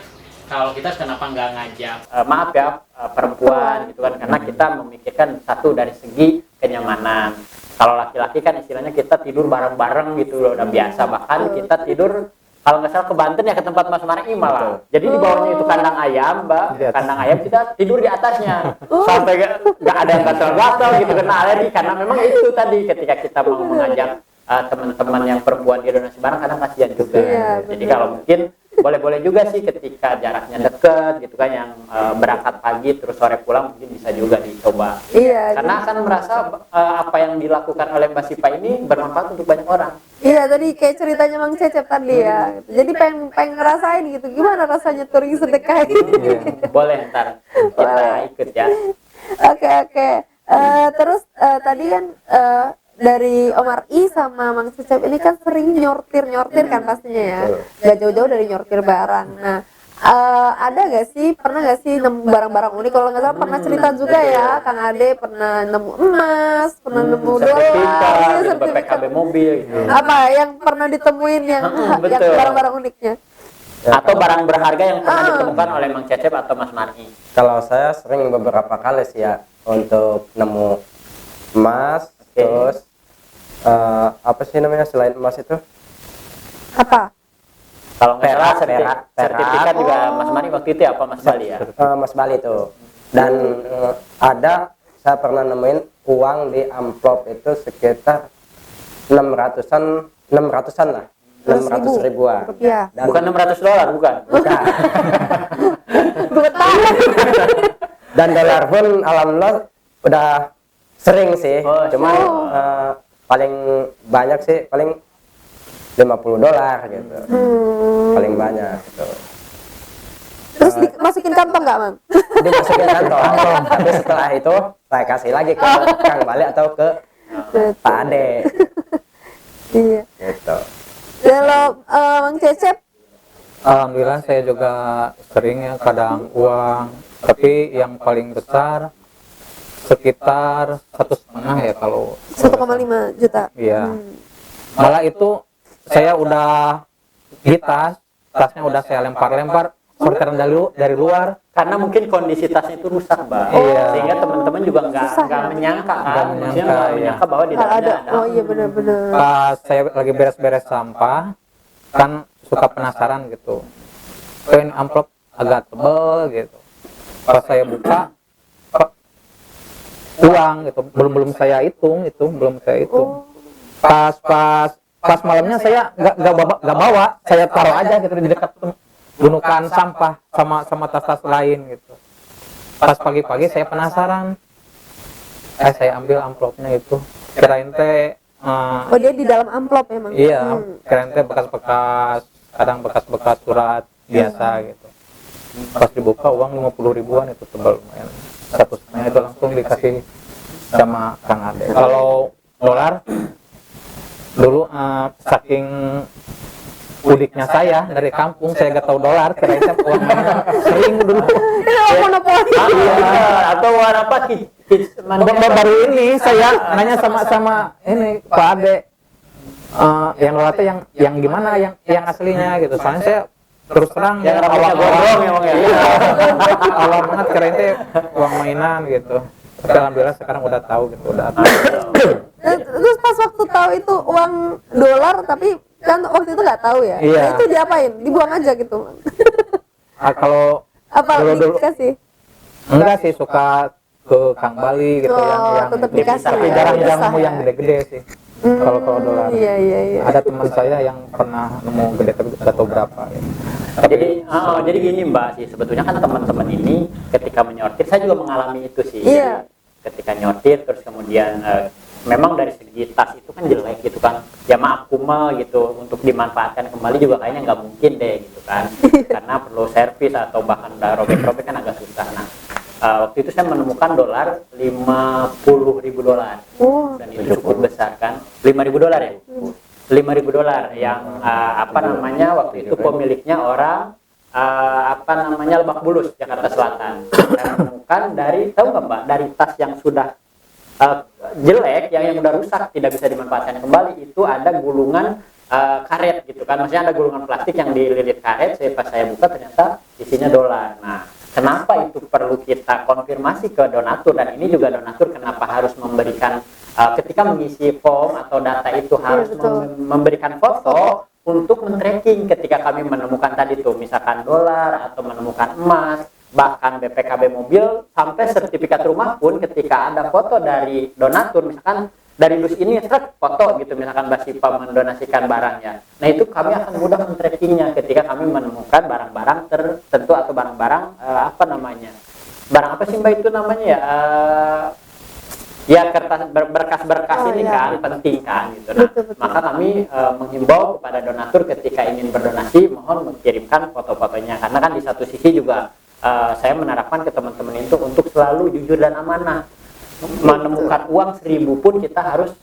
S2: kalau kita kenapa nggak ngajak maaf ya perempuan gitu kan, karena kita memikirkan satu dari segi kenyamanan. Kalau laki-laki kan istilahnya kita tidur bareng-bareng gitu loh, udah biasa. Bahkan kita tidur kalau nggak salah ke Banten ya ke tempat Mas Mar'i malah. Jadi di bawahnya itu kandang ayam, Mbak.
S1: Di atas.
S2: Kandang ayam kita tidur di atasnya. Sampai nggak ada yang gatal-gatal gitu kena alergi, karena memang itu tadi ketika kita mau mengajak teman-teman yang perempuan di donasi barang kadang kasihan juga.
S3: Iya,
S2: Jadi
S3: benar.
S2: kalau mungkin boleh-boleh juga sih ketika jaraknya dekat gitu kan, yang berangkat pagi terus sore pulang mungkin bisa juga dicoba.
S3: Iya.
S2: Karena akan merasa apa yang dilakukan oleh Mbak Sipa ini bermanfaat untuk banyak orang.
S3: Iya tadi kayak ceritanya Mang Cecep tadi ya. Jadi pengen ngerasain gitu. Gimana rasanya touring sedekah ini?
S2: Boleh ntar kita
S3: Boleh.
S2: ikut ya.
S3: Oke. Terus tadi kan dari Omar I sama Mang Cecep ini kan sering nyortir kan pastinya ya. Gak jauh-jauh dari nyortir barang. Nah, ada gak sih, pernah gak sih nemu barang-barang unik? Kalau nggak salah pernah cerita juga ya, Kang Ade pernah nemu emas, pernah nemu dolar,
S2: Sertifikat,
S3: iya,
S2: gitu,
S3: sertifikat.
S2: PKB mobil gitu.
S3: Apa yang pernah ditemuin yang
S2: Betul.
S3: barang-barang uniknya?
S2: Atau barang berharga yang pernah
S3: Ah.
S2: ditemukan oleh Mang Cecep atau Mas Mar'i.
S4: Kalau saya sering beberapa kali sih ya untuk nemu emas, Terus apa sih namanya selain emas itu?
S3: Apa?
S2: Kalau nggak salah
S4: Perak.
S2: sertifikat juga Mas Mani waktu itu apa Mas Bali ya?
S4: Mas Bali itu. Dan ada saya pernah nemuin uang di amplop itu sekitar 600-an lah. 600 ribuan.
S3: Rupiah.
S4: Dan
S2: Bukan $600, bukan?
S4: bukan.
S3: Betul.
S4: Dan dolar pun alhamdulillah udah sering sih.
S2: Oh,
S4: Cuman paling banyak sih paling $50 gitu. Paling banyak gitu.
S3: Terus dimasukin kantong nggak, Mang?
S4: Dimasukin kantong. Tapi setelah itu saya kasih lagi ke Kang Bali atau ke Pak Ade
S3: Iya.
S4: gitu.
S3: Kalau Mang Cecep,
S1: Alhamdulillah saya juga sering ya kadang uang, tapi yang paling besar sekitar 1,5 ya kalau
S3: 1,5 juta.
S1: iya. Malah itu saya udah di tasnya udah saya lempar-lempar sorteran dari luar.
S2: Karena mungkin kondisi tasnya itu rusak, Mbak.
S1: Iya.
S2: Sehingga teman-teman juga nggak
S3: Susah, ya?
S2: menyangka kan.
S1: Nggak
S2: Maksudnya
S1: menyangka,
S2: nggak
S1: iya.
S2: menyangka bahwa di
S3: Kalau
S2: dalamnya
S3: ada, oh iya benar-benar.
S1: Pas saya lagi beres-beres sampah kan suka penasaran gitu. Oh, ini amplop agak tebel gitu. Pas saya buka kok uang gitu, belum saya hitung itu, belum saya hitung. Pas malamnya saya nggak bawa, saya taruh aja gitu di dekat gunungan sampah sama tas-tas lain gitu. Pas pagi-pagi saya penasaran, saya ambil amplopnya itu, kirain teh
S3: Oh dia di dalam amplop emang.
S1: iya, kirain teh bekas-bekas, kadang bekas-bekas surat biasa gitu. Pas dibuka uang 50 ribuan itu tebal lumayan. 1,5 itu langsung dikasih sama Kang Ade. Kalau dolar dulu saking udiknya saya dari kampung, saya gak tahu dolar, kirain teh uang mainan sering dulu.
S3: Ini monopoli.
S2: atau warna apa?
S1: Baru ini saya nanya sama ini Pak Ade, yang dolar teh yang gimana, yang aslinya gitu. Soalnya saya terus terang
S2: Yang rambutnya gondrong ya, Bang ya.
S1: awal banget kirain teh uang mainan gitu. Tapi alhamdulillah sekarang udah tahu gitu, udah tahu.
S3: Terus pas waktu tahu itu uang dolar, tapi kan waktu itu nggak tahu ya.
S1: Iya.
S3: Nah, itu diapain? Dibuang aja gitu, Mang.
S1: Kalau
S3: Apa
S1: dulu
S3: dikasih?
S1: enggak sih, suka ke Kang Bali gitu,
S3: Oh,
S1: yang
S3: tetap
S1: itu.
S3: dikasih
S1: Tapi
S3: ya,
S1: jarang-jarang
S3: susah
S1: nemu
S3: ya.
S1: yang gede-gede sih. Kalau dolar.
S3: Iya, iya, iya.
S1: Ada teman saya yang pernah nemu gede tapi nggak tahu berapa. Ya.
S2: Jadi gini Mbak sih, sebetulnya kan teman-teman ini ketika menyortir, saya juga mengalami itu sih.
S3: Iya.
S2: Ketika nyortir terus kemudian memang dari segi tas itu kan jelek gitu kan, ya maaf kuma gitu, untuk dimanfaatkan kembali juga kayaknya nggak mungkin deh gitu kan, karena perlu servis atau bahkan udah robek-robek kan agak susah. Nah waktu itu saya menemukan dolar $50.000
S3: Oh,
S2: dan itu cukup besar kan, $5.000 ya, $5.000 yang waktu itu pemiliknya orang Lebak Bulus, Jakarta Selatan. Saya menemukan dari, tahu nggak Mbak, dari tas yang sudah jelek, yang udah rusak, tidak bisa dimanfaatkan kembali, itu ada gulungan karet gitu kan, maksudnya ada gulungan plastik yang dililit karet. Pas saya buka ternyata isinya dolar. Nah, kenapa itu perlu kita konfirmasi ke donatur, dan ini juga donatur kenapa harus memberikan ketika mengisi form atau data itu harus memberikan foto untuk men-tracking ketika kami menemukan tadi tuh misalkan dolar atau menemukan emas, bahkan BPKB mobil, sampai sertifikat rumah pun ketika ada foto dari donatur, misalkan dari dus ini foto gitu, misalkan Basipa mendonasikan barangnya. Nah itu kami akan mudah men-trackingnya ketika kami menemukan barang-barang tertentu atau barang-barang barang apa sih Mbak itu namanya ya? Ya kertas berkas-berkas ini kan penting kan gitu. Nah, maka kami menghimbau kepada donatur ketika ingin berdonasi mohon mengirimkan foto-fotonya, karena kan di satu sisi juga saya menerapkan ke teman-teman itu untuk selalu jujur dan amanah. Menemukan uang 1.000 pun kita harus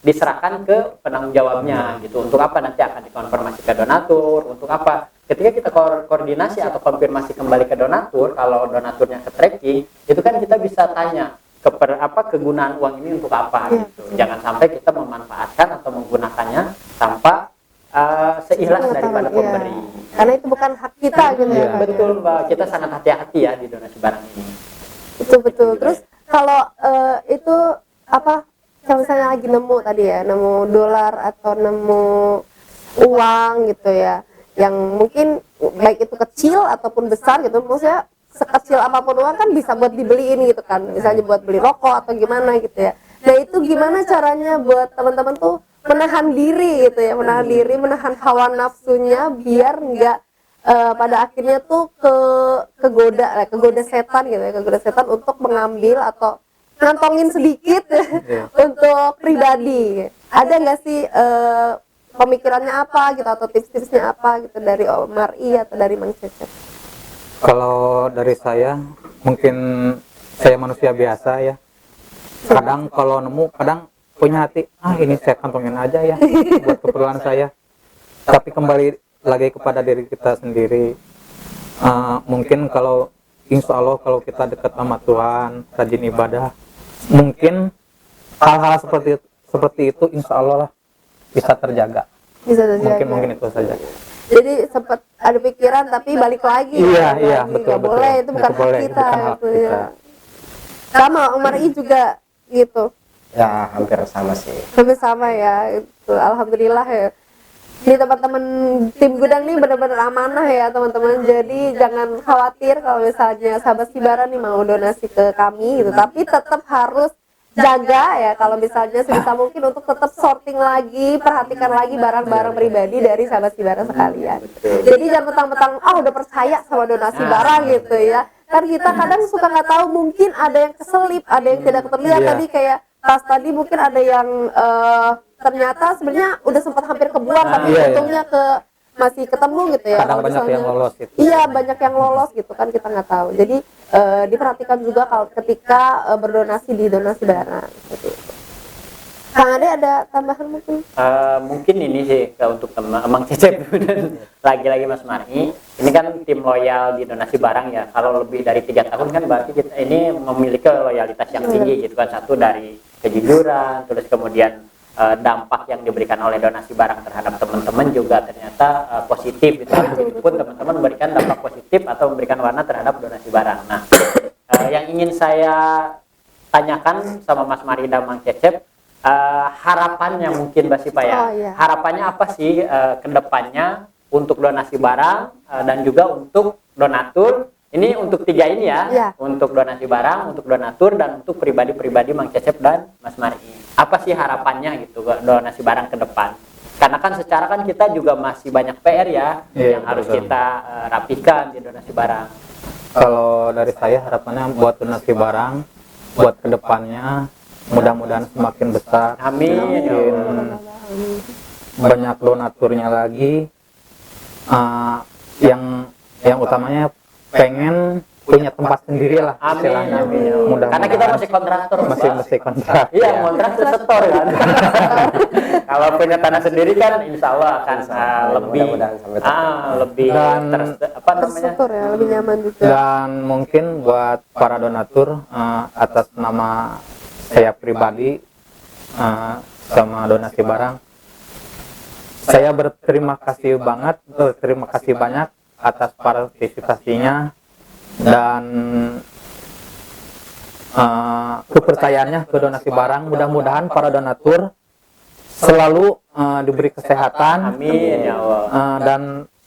S2: diserahkan ke penanggung jawabnya gitu. Untuk apa nanti akan dikonfirmasi ke donatur, untuk apa ketika kita koordinasi atau konfirmasi kembali ke donatur, kalau donaturnya ke tracking itu kan kita bisa tanya kegunaan uang ini untuk apa gitu. Jangan sampai kita memanfaatkan atau menggunakannya tanpa seikhlas daripada pemberi.
S3: Karena itu bukan hak kita gitu ya.
S2: Betul Mbak, kita sangat hati-hati ya di donasi barang ini.
S3: Betul. Terus kalau itu apa kalau misalnya lagi nemu tadi ya, nemu dolar atau nemu uang gitu ya, yang mungkin baik itu kecil ataupun besar gitu, maksudnya sekecil apapun uang kan bisa buat dibeliin gitu kan, misalnya buat beli rokok atau gimana gitu ya. Nah itu gimana caranya buat teman-teman tuh menahan diri gitu ya, menahan diri, menahan hawa nafsunya biar nggak pada akhirnya tuh kegoda setan gitu ya, kegoda setan untuk mengambil atau ngantongin sedikit untuk pribadi. Ada nggak sih pemikirannya apa gitu atau tips-tipsnya apa gitu dari Om Mar'i atau dari Mang Cecep?
S1: Kalau dari saya, mungkin saya manusia biasa ya. Kadang kalau nemu, kadang punya hati, ini saya kantongin aja ya buat keperluan saya. Tapi kembali lagi kepada diri kita sendiri. Mungkin kalau insya Allah kalau kita dekat sama Tuhan, rajin ibadah, mungkin hal-hal seperti itu insya Allah lah bisa terjaga.
S3: Bisa terjaga.
S1: Mungkin itu saja.
S3: Jadi sempat ada pikiran tapi balik lagi.
S1: Iya,
S3: lagi.
S1: betul,
S3: Nggak boleh, itu bukan hak kita.
S1: bukan hak
S3: Gitu,
S1: kita.
S3: ya. Sama Om Mar'i juga gitu.
S4: Ya hampir sama sih.
S3: Hampir sama ya. Itu alhamdulillah ya. Ini teman-teman tim gudang nih benar-benar amanah ya teman-teman. Jadi jangan khawatir kalau misalnya sahabat Sibara nih mau donasi ke kami gitu. Tapi tetap harus jaga ya kalau misalnya sebisa mungkin untuk tetap sorting lagi, perhatikan lagi barang-barang pribadi dari sahabat Sibara sekalian. Jadi jangan mentang-mentang udah percaya sama donasi barang gitu ya. Kan kita kadang suka nggak tahu, mungkin ada yang keselip, ada yang tidak terlihat. Tadi kayak pas tadi mungkin ada yang ternyata sebenarnya udah sempat hampir kebuang tapi untungnya masih ketemu gitu ya.
S1: Kadang
S3: Kalau
S1: banyak yang lolos gitu.
S3: Iya, banyak yang lolos gitu kan, kita nggak tahu. Jadi diperhatikan juga kalau ketika berdonasi di donasi barang seperti itu. Kang Ade ada tambahan mungkin?
S2: Mungkin ini sih untuk teman Mang Cecep dan lagi-lagi Mas Mar'i. Ini kan tim loyal di donasi barang ya. Kalau lebih dari 3 tahun kan berarti kita ini memiliki loyalitas yang tinggi gitu kan. Satu dari kejujuran, terus kemudian dampak yang diberikan oleh donasi barang terhadap teman-teman juga ternyata positif gitu. Begitupun teman-teman memberikan dampak positif atau memberikan warna terhadap donasi barang. Nah, yang ingin saya tanyakan sama Mas Mar'i dan Mang Cecep, harapannya mungkin Mbak Sipa ya. Harapannya apa sih ke depannya untuk donasi barang dan juga untuk donatur? Ini untuk 3 ini ya. Untuk donasi barang, untuk donatur dan untuk pribadi-pribadi Mang Cecep dan Mas Mar'i. Apa sih harapannya gitu donasi barang ke depan? Karena kan secara kan kita juga masih banyak PR ya yang harus kita rapikan di donasi barang.
S1: Kalau dari saya harapannya buat donasi barang, buat kedepannya mudah-mudahan semakin besar.
S2: Amin.
S1: Semakin banyak donaturnya lagi. Yang utamanya pengen punya tempat sendiri lah istilahnya.
S2: Karena kita masih kontraktor.
S1: Masih kontrak.
S2: Iya, kontrak setor kan. Kalau punya tanah sendiri kan insya Allah akan lebih
S3: terstruktur ya, lebih nyaman juga.
S1: Dan mungkin buat para donatur atas nama saya pribadi sama donasi barang, saya berterima kasih banyak atas partisipasinya dan kepercayaannya ke donasi barang. Mudah-mudahan para donatur selalu diberi kesehatan.
S2: Amin ya Allah.
S1: Dan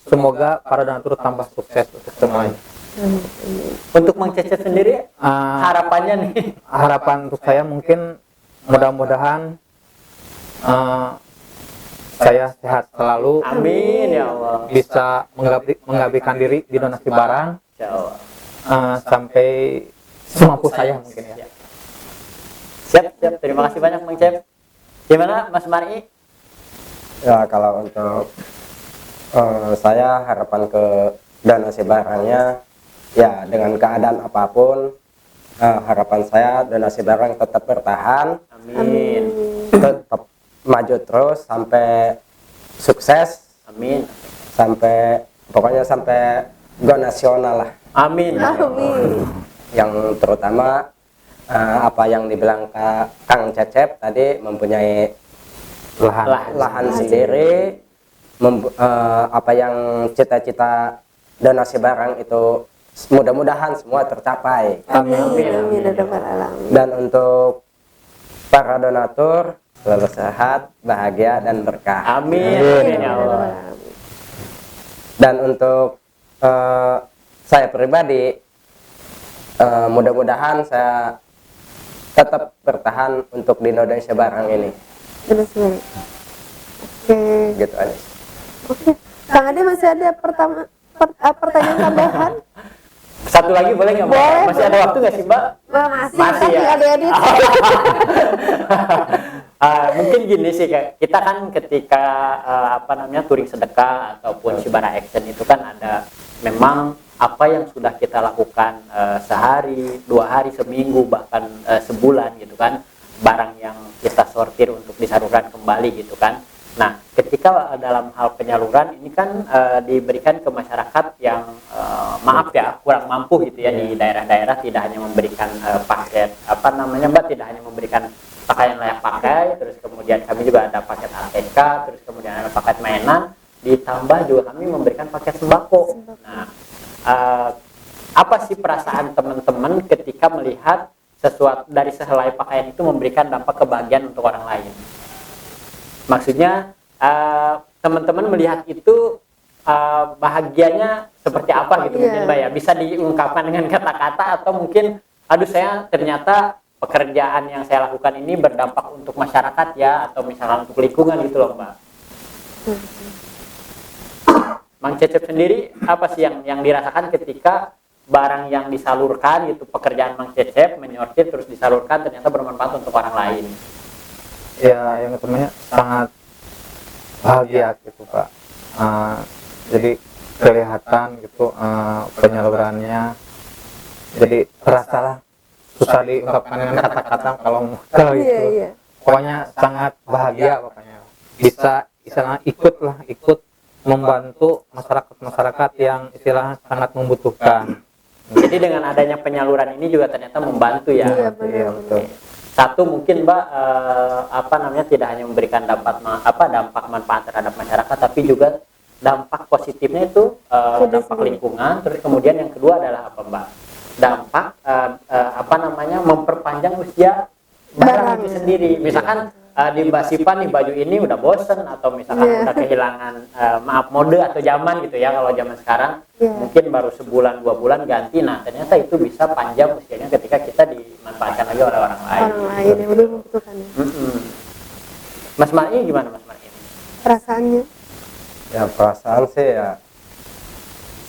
S1: semoga para donatur tambah sukses untuk semuanya.
S2: Untuk Mang Cecep sendiri harapannya nih?
S1: Harapan untuk saya mungkin mudah-mudahan saya sehat selalu.
S2: Amin ya Allah.
S1: Bisa mengabdikan diri di donasi barang.
S2: Insya Allah.
S1: Sampai semampu saya mungkin ya.
S2: Siap. Terima kasih banyak Mang Cecep. Gimana Mas Mar'i?
S4: Ya kalau untuk saya harapan ke donasi barangnya ya dengan keadaan apapun, harapan saya donasi barang tetap bertahan.
S2: Amin.
S4: Tetap maju terus sampai sukses.
S2: Amin.
S4: Pokoknya sampai go nasional lah.
S2: Amin.
S4: Yang terutama apa yang dibilang Kang Cecep tadi, mempunyai lahan sendiri, apa yang cita-cita donasi barang itu mudah-mudahan semua tercapai.
S3: Amin.
S4: Dan untuk para donatur selalu sehat, bahagia dan berkah.
S2: Amin. Amin ya Allah.
S4: Dan untuk saya pribadi, mudah-mudahan saya tetap bertahan untuk di Indonesia Barang ini.
S3: Benar sekali. Oke.
S4: Gitu Anis.
S3: Oke. Kang Ade masih ada pertanyaan tambahan?
S2: Satu lagi boleh nggak Mbak?
S3: Boleh,
S2: Masih ada waktu nggak sih Mbak?
S3: Wah, masih
S2: Masih ya?
S3: tinggal diedit.
S2: Mungkin gini sih, kayak kita kan ketika touring sedekah ataupun Shibara Action itu kan ada memang apa yang sudah kita lakukan sehari, 2 hari, seminggu, bahkan sebulan gitu kan, barang yang kita sortir untuk disalurkan kembali gitu kan. Nah, ketika dalam hal penyaluran ini kan diberikan ke masyarakat yang maaf ya kurang mampu gitu ya, di daerah-daerah tidak hanya memberikan paket Mbak, tidak hanya memberikan pakaian layak pakai, terus kemudian kami juga ada paket ATK, terus kemudian ada paket mainan, ditambah juga kami memberikan paket sembako. Nah, apa sih perasaan teman-teman ketika melihat sesuatu dari sehelai pakaian itu memberikan dampak kebahagiaan untuk orang lain? Maksudnya teman-teman melihat itu bahagianya seperti apa gitu mungkin Mbak ya, bisa diungkapkan dengan kata-kata atau mungkin aduh saya ternyata pekerjaan yang saya lakukan ini berdampak untuk masyarakat ya, atau misalnya untuk lingkungan gitu loh Mbak. Mang Cecep sendiri apa sih yang dirasakan ketika barang yang disalurkan gitu, pekerjaan Mang Cecep menyortir terus disalurkan ternyata bermanfaat untuk orang lain?
S1: Ya, yang ketemunya sangat bahagia gitu Pak. Jadi kelihatan gitu penyalurannya, jadi terasalah, susah diungkapkan dengan kata-kata kalau gitu. Pokoknya sangat bahagia, pokoknya bisa istilahnya ikut membantu masyarakat yang istilahnya sangat membutuhkan.
S2: Jadi dengan adanya penyaluran ini juga ternyata membantu ya.
S3: Iya,
S1: betul.
S2: Satu mungkin Mbak tidak hanya memberikan dampak manfaat terhadap masyarakat, tapi juga dampak positifnya itu dampak lingkungan. Terus kemudian yang kedua adalah apa Mbak? Dampak memperpanjang usia barang itu sendiri. Misalkan di Mbak Sipa nih baju ini udah bosen, atau misalkan udah kehilangan mode atau zaman gitu ya, kalau zaman sekarang mungkin baru sebulan 2 bulan ganti. Nah ternyata itu bisa panjang usianya ketika kita dimanfaatkan lagi oleh orang lain.
S3: Orang lain yang lebih membutuhkan.
S2: Mas Mar'i gimana Mas Mar'i?
S3: Perasaannya?
S4: Ya perasaan sih ya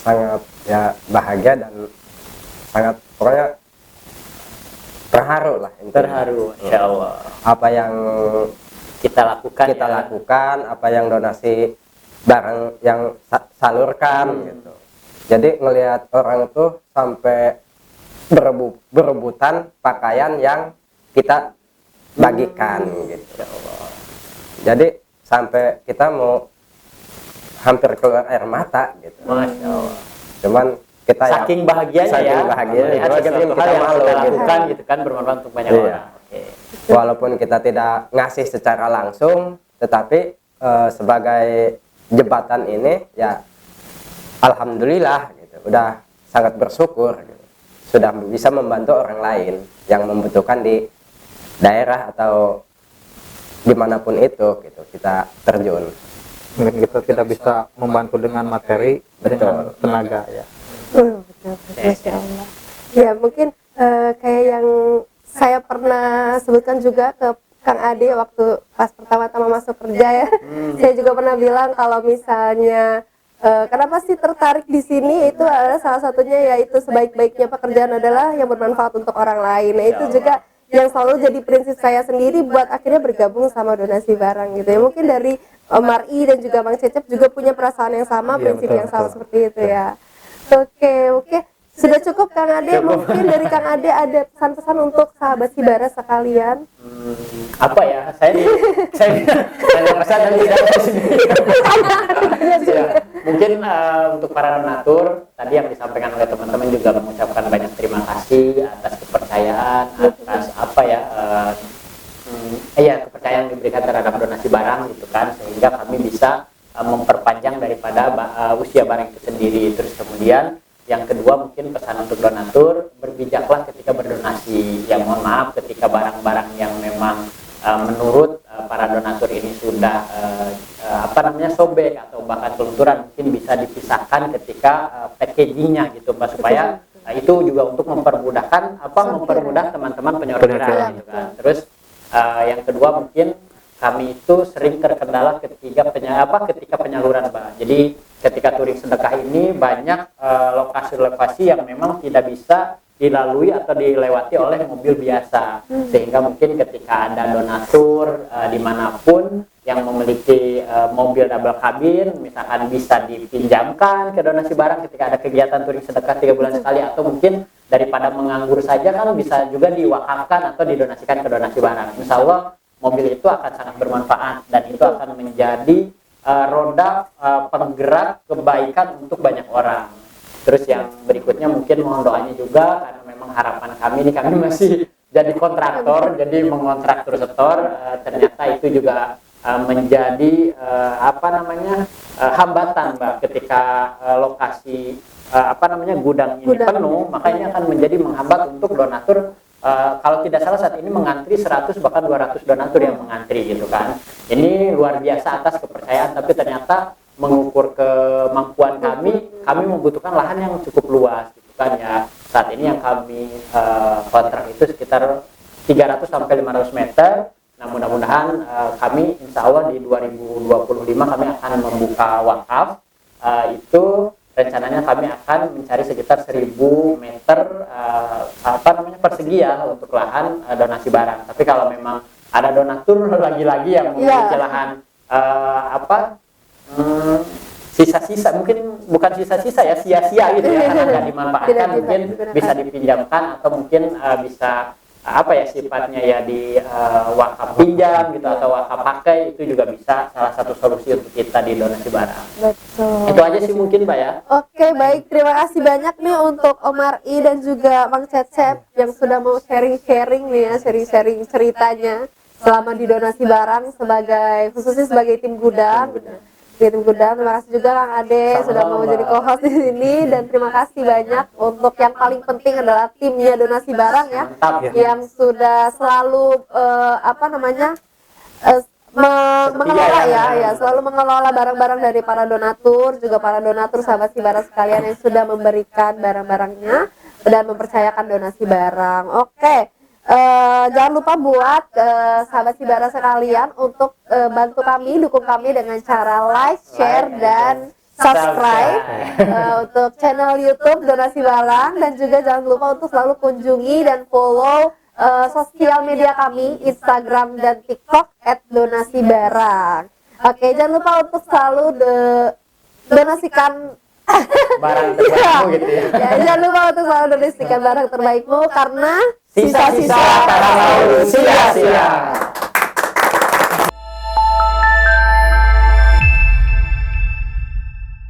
S4: sangat ya bahagia dan sangat pokoknya terharu lah intinya.
S2: Terharu, insya Allah.
S4: Apa yang
S2: kita lakukan,
S4: apa yang donasi barang yang salurkan gitu. Jadi ngelihat orang itu sampai berebutan pakaian yang kita bagikan gitu. Jadi sampai kita mau hampir keluar air mata gitu.
S2: Masya Allah.
S4: Cuman kita
S2: saking bahagianya
S4: melihat
S2: sesuatu hal yang
S4: malu
S2: kita
S4: gitu.
S2: lakukan gitu kan, bermanfaat untuk banyak orang.
S4: Walaupun kita tidak ngasih secara langsung, tetapi sebagai jembatan ini ya alhamdulillah gitu. Udah sangat bersyukur gitu. Sudah bisa membantu orang lain yang membutuhkan di daerah atau dimanapun itu gitu kita terjun.
S1: Mungkin kita tidak bisa membantu dengan materi, dengan tenaga ya.
S3: Betul, Masya Allah. Ya mungkin kayak yang saya pernah sebutkan juga ke Kang Ade waktu pas pertama-tama masuk kerja ya. Saya juga pernah bilang kalau misalnya kenapa sih tertarik di sini, itu adalah salah satunya yaitu sebaik-baiknya pekerjaan adalah yang bermanfaat untuk orang lain. Nah itu juga yang selalu jadi prinsip saya sendiri buat akhirnya bergabung sama donasi barang gitu ya. Mungkin dari Mar'i dan juga Mang Cecep juga punya perasaan yang sama, prinsip yang sama seperti itu ya. Oke. Sudah cukup Kang Ade, mungkin dari Kang Ade ada pesan-pesan untuk sahabat Shibara sekalian.
S2: Apa ya? Saya pesan dan tidak sendiri. Mungkin untuk para donatur tadi yang disampaikan oleh teman-teman juga mengucapkan banyak terima kasih atas kepercayaan, atas kepercayaan yang diberikan terhadap donasi barang gitu kan, sehingga kami bisa memperpanjang daripada usia barang itu sendiri. Terus kemudian Yang kedua mungkin pesan untuk donatur, berbijaklah ketika berdonasi. Ya mohon maaf ketika barang-barang yang memang menurut para donatur ini sudah sobek atau bahkan kelunturan, mungkin bisa dipisahkan ketika packagingnya gitu Pak, supaya itu juga untuk mempermudahkan mempermudah teman-teman penyortiran gitu kan. Terus yang kedua mungkin kami itu sering terkendala ketika penyaluran Pak. Jadi ketika touring sedekah ini banyak lokasi-lokasi yang memang tidak bisa dilalui atau dilewati oleh mobil biasa, sehingga mungkin ketika ada donatur dimanapun yang memiliki mobil double cabin, misalkan bisa dipinjamkan ke donasi barang ketika ada kegiatan touring sedekah 3 bulan sekali, atau mungkin daripada menganggur saja kan bisa juga diwakafkan atau didonasikan ke donasi barang. Insya Allah mobil itu akan sangat bermanfaat dan itu akan menjadi roda penggerak kebaikan untuk banyak orang. Terus yang berikutnya mungkin mohon doanya juga, karena memang harapan kami ini, kami masih jadi kontraktor, jadi mengontrak terus setor, ternyata itu juga menjadi hambatan Mbak, ketika lokasi gudang ini penuh, maka ini akan menjadi menghambat untuk donatur. Kalau tidak salah saat ini mengantri 100 bahkan 200 donatur yang mengantri gitu kan. Ini luar biasa atas kepercayaan, tapi ternyata mengukur kemampuan kami membutuhkan lahan yang cukup luas gitu kan ya. Saat ini yang kami kontrak itu sekitar 300 sampai 500 meter. Nah mudah-mudahan kami insya Allah di 2025 kami akan membuka wakaf. Itu rencananya kami akan mencari sekitar 1000 meter persegi ya untuk lahan donasi barang. Tapi kalau memang ada donatur lagi-lagi yang memiliki lahan sisa-sisa, mungkin bukan sisa-sisa ya, sia-sia gitu ya, karena nggak dimanfaatkan, mungkin bisa dipinjamkan atau mungkin bisa sifatnya ya di wakaf pinjam gitu atau wakaf pakai, itu juga bisa salah satu solusi untuk kita di donasi barang.
S3: Betul.
S2: Itu aja sih mungkin Mbak ya.
S3: Oke, baik, terima kasih banyak nih untuk Om Ar'i dan juga Bang Cecep yang sudah mau sharing-sharing nih ya, sharing-sharing ceritanya selama di donasi barang khususnya sebagai tim gudang. Terima kasih juga Kang Ade sudah mau jadi co-host di sini, dan terima kasih banyak untuk yang paling penting adalah timnya donasi barang ya, yang sudah selalu mengelola selalu mengelola barang-barang dari para donatur, juga para donatur sahabat Sibara sekalian yang sudah memberikan barang-barangnya dan mempercayakan donasi barang. Oke. Jangan lupa buat sahabat Sibara sekalian untuk bantu kami, dukung kami dengan cara like, share, dan subscribe untuk channel YouTube Donasi Barang, dan juga jangan lupa untuk selalu kunjungi dan follow sosial media kami, Instagram dan TikTok @donasibarang. Oke, jangan lupa untuk selalu donasikan
S2: barang terbaikmu gitu ya.
S3: Jangan lupa untuk selalu donasikan barang terbaikmu, karena
S2: sisa-sisa karena sia-sia.